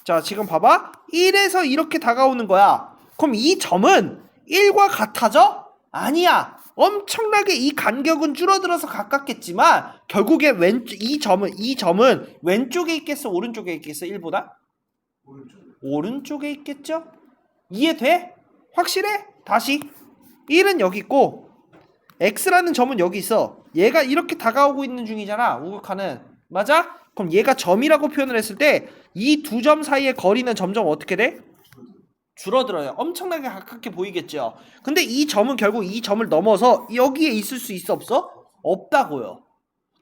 자 지금 봐봐 1에서 이렇게 다가오는 거야. 그럼 이 점은 1과 같아져? 아니야. 엄청나게 이 간격은 줄어들어서 가깝겠지만 결국에 이 점은 왼쪽에 있겠어? 오른쪽에 있겠어? 1보다? 오른쪽에 있겠죠? 이해돼? 확실해? 다시 1은 여기 있고 X라는 점은 여기 있어. 얘가 이렇게 다가오고 있는 중이잖아. 우극한은. 맞아? 그럼 얘가 점이라고 표현을 했을 때 이 두 점 사이의 거리는 점점 어떻게 돼? 줄어들어요. 엄청나게 가깝게 보이겠죠. 근데 이 점은 결국 이 점을 넘어서 여기에 있을 수 있어 없어? 없다고요.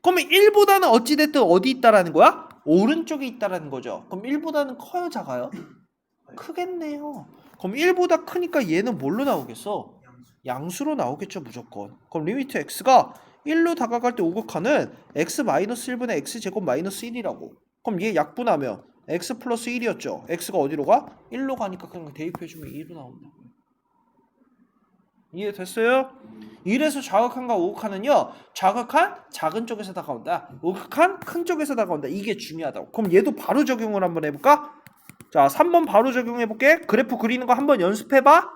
그러면 1보다는 어찌됐든 어디 있다라는 거야? 오른쪽에 있다라는 거죠. 그럼 1보다는 커요 작아요? 크겠네요. 그럼 1보다 크니까 얘는 뭘로 나오겠어? 양수로 나오겠죠 무조건. 그럼 리미트 x가 1로 다가갈 때 우극한은 x-1분의 x제곱 마이너스 1이라고. 그럼 얘 약분하면 x 플러스 1이었죠. x가 어디로 가? 1로 가니까 그냥 대입해주면 2로 나온다고요. 이해됐어요? 이래서 좌극한과 우극한은요, 좌극한 작은 쪽에서 다가온다, 우극한 큰 쪽에서 다가온다. 이게 중요하다고. 그럼 얘도 바로 적용을 한번 해볼까? 자 3번 바로 적용해볼게. 그래프 그리는 거 한번 연습해봐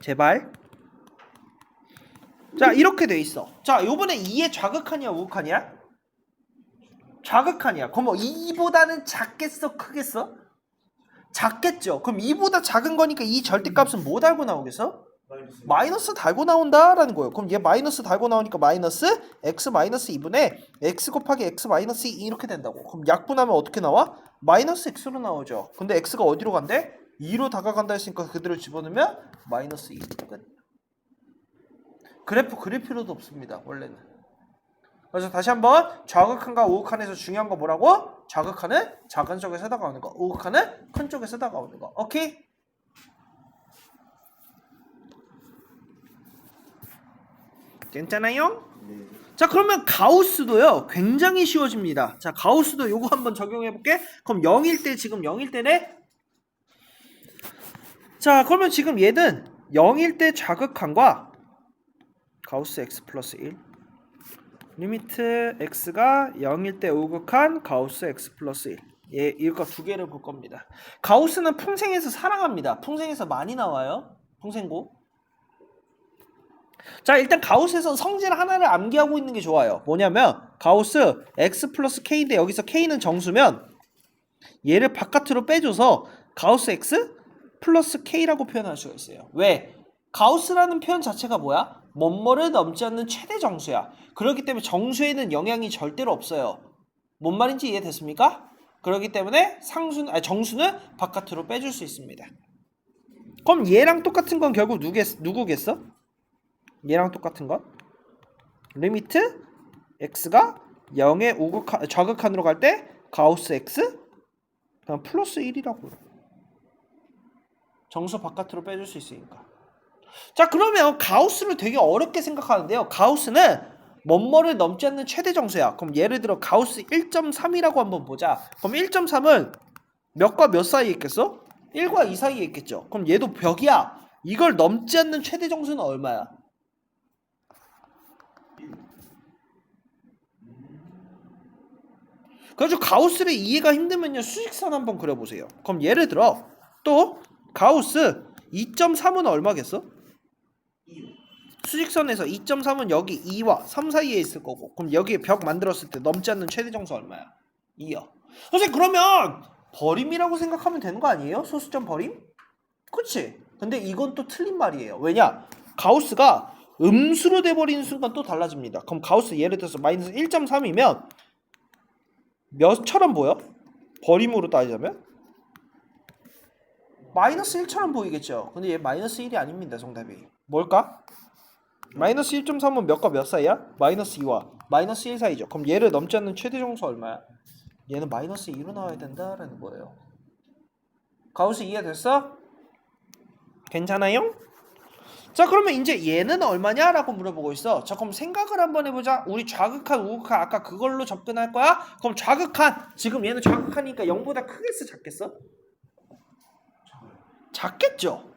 제발. 자 이렇게 돼 있어. 자 요번에 2의 좌극한이야 우극한이야? 좌극한이야. 그럼 뭐 2보다는 작겠어 크겠어? 작겠죠. 그럼 2보다 작은 거니까 이 절대값은 뭐 달고 나오겠어? 마이너스 달고 나온다라는 거예요. 그럼 얘 마이너스 달고 나오니까 마이너스 x 마이너스 2분의 x 곱하기 x 마이너스 2 이렇게 된다고. 그럼 약분하면 어떻게 나와? 마이너스 x로 나오죠. 근데 x가 어디로 간대? 2로 다가간다 했으니까 그대로 집어넣으면 마이너스 2. 끝. 그래프 그릴 필요도 없습니다 원래는. 그래서 다시 한번 좌극한과 우극한에서 중요한 거 뭐라고? 좌극한은 작은 쪽에서 다가오는 거, 우극한은 큰 쪽에서 다가오는 거. 오케이? 괜찮아요? 네. 자 그러면 가우스도요 굉장히 쉬워집니다. 자 가우스도 요거 한번 적용해 볼게. 그럼 0일 때 지금 0일 때네. 자 그러면 지금 얘는 0일 때 좌극한과 가우스 x 플러스 1 리미트 x가 0일 때 우극한 가우스 x 플러스 1. 예, 이거 두 개를 볼 겁니다. 가우스는 풍생에서 사랑합니다. 풍생에서 많이 나와요. 풍생고. 자 일단 가우스에서 성질 하나를 암기하고 있는 게 좋아요. 뭐냐면 가우스 x 플러스 k인데 여기서 k는 정수면 얘를 바깥으로 빼줘서 가우스 x 플러스 k라고 표현할 수가 있어요. 왜? 가우스라는 표현 자체가 뭐야? 뭐뭐를 넘지 않는 최대 정수야. 그렇기 때문에 정수에는 영향이 절대로 없어요. 뭔 말인지 이해됐습니까? 그렇기 때문에 정수는 바깥으로 빼줄 수 있습니다. 그럼 얘랑 똑같은 건 결국 누구겠어? 얘랑 똑같은 건? 리미트 x가 0의 좌극한으로 갈 때 가우스 x 그냥 플러스 1이라고요. 정수 바깥으로 빼줄 수 있으니까. 자 그러면 가우스를 되게 어렵게 생각하는데요. 가우스는 뭐뭐를 넘지 않는 최대 정수야. 그럼 예를 들어 가우스 1.3이라고 한번 보자. 그럼 1.3은 몇과 몇 사이에 있겠어? 1과 2 사이에 있겠죠. 그럼 얘도 벽이야. 이걸 넘지 않는 최대 정수는 얼마야? 그래서 가우스를 이해가 힘들면요 수직선 한번 그려보세요. 그럼 예를 들어 또 가우스 2.3은 얼마겠어? 수직선에서 2.3은 여기 2와 3 사이에 있을 거고, 그럼 여기에 벽 만들었을 때 넘지 않는 최대 정수 얼마야? 2요. 선생님 그러면 버림이라고 생각하면 되는 거 아니에요? 소수점 버림? 그치? 근데 이건 또 틀린 말이에요. 왜냐? 가우스가 음수로 돼버리는 순간 또 달라집니다. 그럼 가우스 예를 들어서 마이너스 1.3이면 몇처럼 보여? 버림으로 따지자면? 마이너스 1처럼 보이겠죠. 근데 얘 마이너스 1이 아닙니다. 정답이 뭘까? 마이너스 1.3은 몇과 몇 사이야? 마이너스 2와 마이너스 1 사이죠. 그럼 얘를 넘지 않는 최대 정수 얼마야? 얘는 마이너스 2로 나와야 된다라는 거예요. 가우스 이해됐어? 괜찮아요? 자 그러면 이제 얘는 얼마냐라고 물어보고 있어. 자 그럼 생각을 한번 해보자. 우리 좌극한 우극한 아까 그걸로 접근할 거야? 그럼 좌극한 지금 얘는 좌극하니까 0보다 크겠어 작겠어? 작겠죠.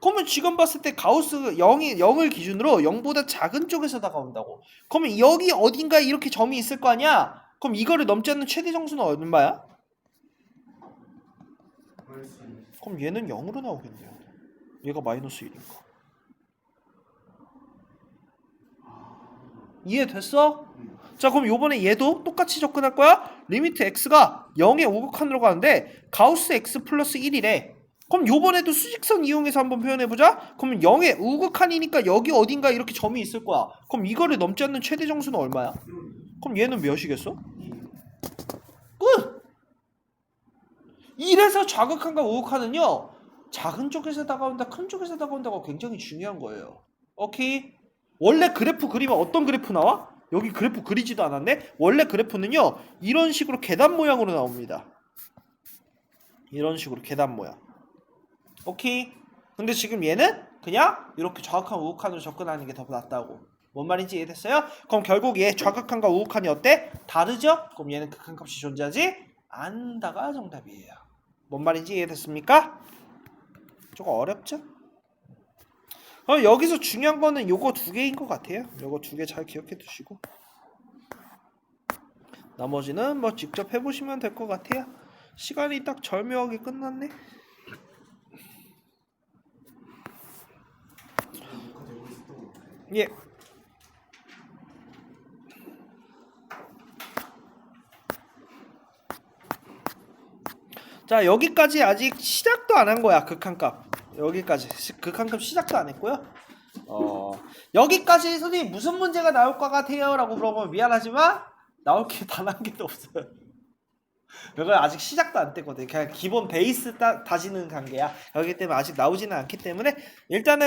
그러면 지금 봤을 때 가우스 0을 기준으로 0보다 작은 쪽에서 다가온다고. 그러면 여기 어딘가에 이렇게 점이 있을 거 아니야? 그럼 이거를 넘지 않는 최대 정수는 얼마야? 그럼 얘는 0으로 나오겠네요. 얘가 마이너스 1이니까. 이해됐어? 자 그럼 요번에 얘도 똑같이 접근할 거야? 리미트 x가 0의 우극한으로 가는데 가우스 x 플러스 1이래. 그럼 요번에도 수직선 이용해서 한번 표현해보자. 그러면 0의 우극한이니까 여기 어딘가 이렇게 점이 있을 거야. 그럼 이거를 넘지 않는 최대 정수는 얼마야? 그럼 얘는 몇이겠어? 끝! 이래서 좌극한과 우극한은요 작은 쪽에서 다가온다 큰 쪽에서 다가온다가 굉장히 중요한 거예요. 오케이? 원래 그래프 그리면 어떤 그래프 나와? 여기 그래프 그리지도 않았네? 원래 그래프는요 이런 식으로 계단 모양으로 나옵니다. 이런 식으로 계단 모양. 오케이? 근데 지금 얘는 그냥 이렇게 좌극한 우극한으로 접근하는 게 더 낫다고. 뭔 말인지 이해됐어요? 그럼 결국 얘 좌극한과 우극한이 어때? 다르죠? 그럼 얘는 극한값이 존재하지 않는다가 정답이에요. 뭔 말인지 이해됐습니까? 조금 어렵죠? 여기서 중요한 거는 요거 두 개인 것 같아요. 요거 두 개 잘 기억해 두시고 나머지는 뭐 직접 해보시면 될 것 같아요. 시간이 딱 절묘하게 끝났네. 예. 자 여기까지 아직 시작도 안 한 거야. 극한값 여기까지 극한값 시작도 안 했고요. 여기까지 선생님 무슨 문제가 나올 것 같아요? 라고 물어보면 미안하지만 나올 게 단 한 개도 없어요. 이거 아직 시작도 안 됐거든. 그냥 기본 베이스 다지는 관계야. 그렇기 때문에 아직 나오지는 않기 때문에 일단은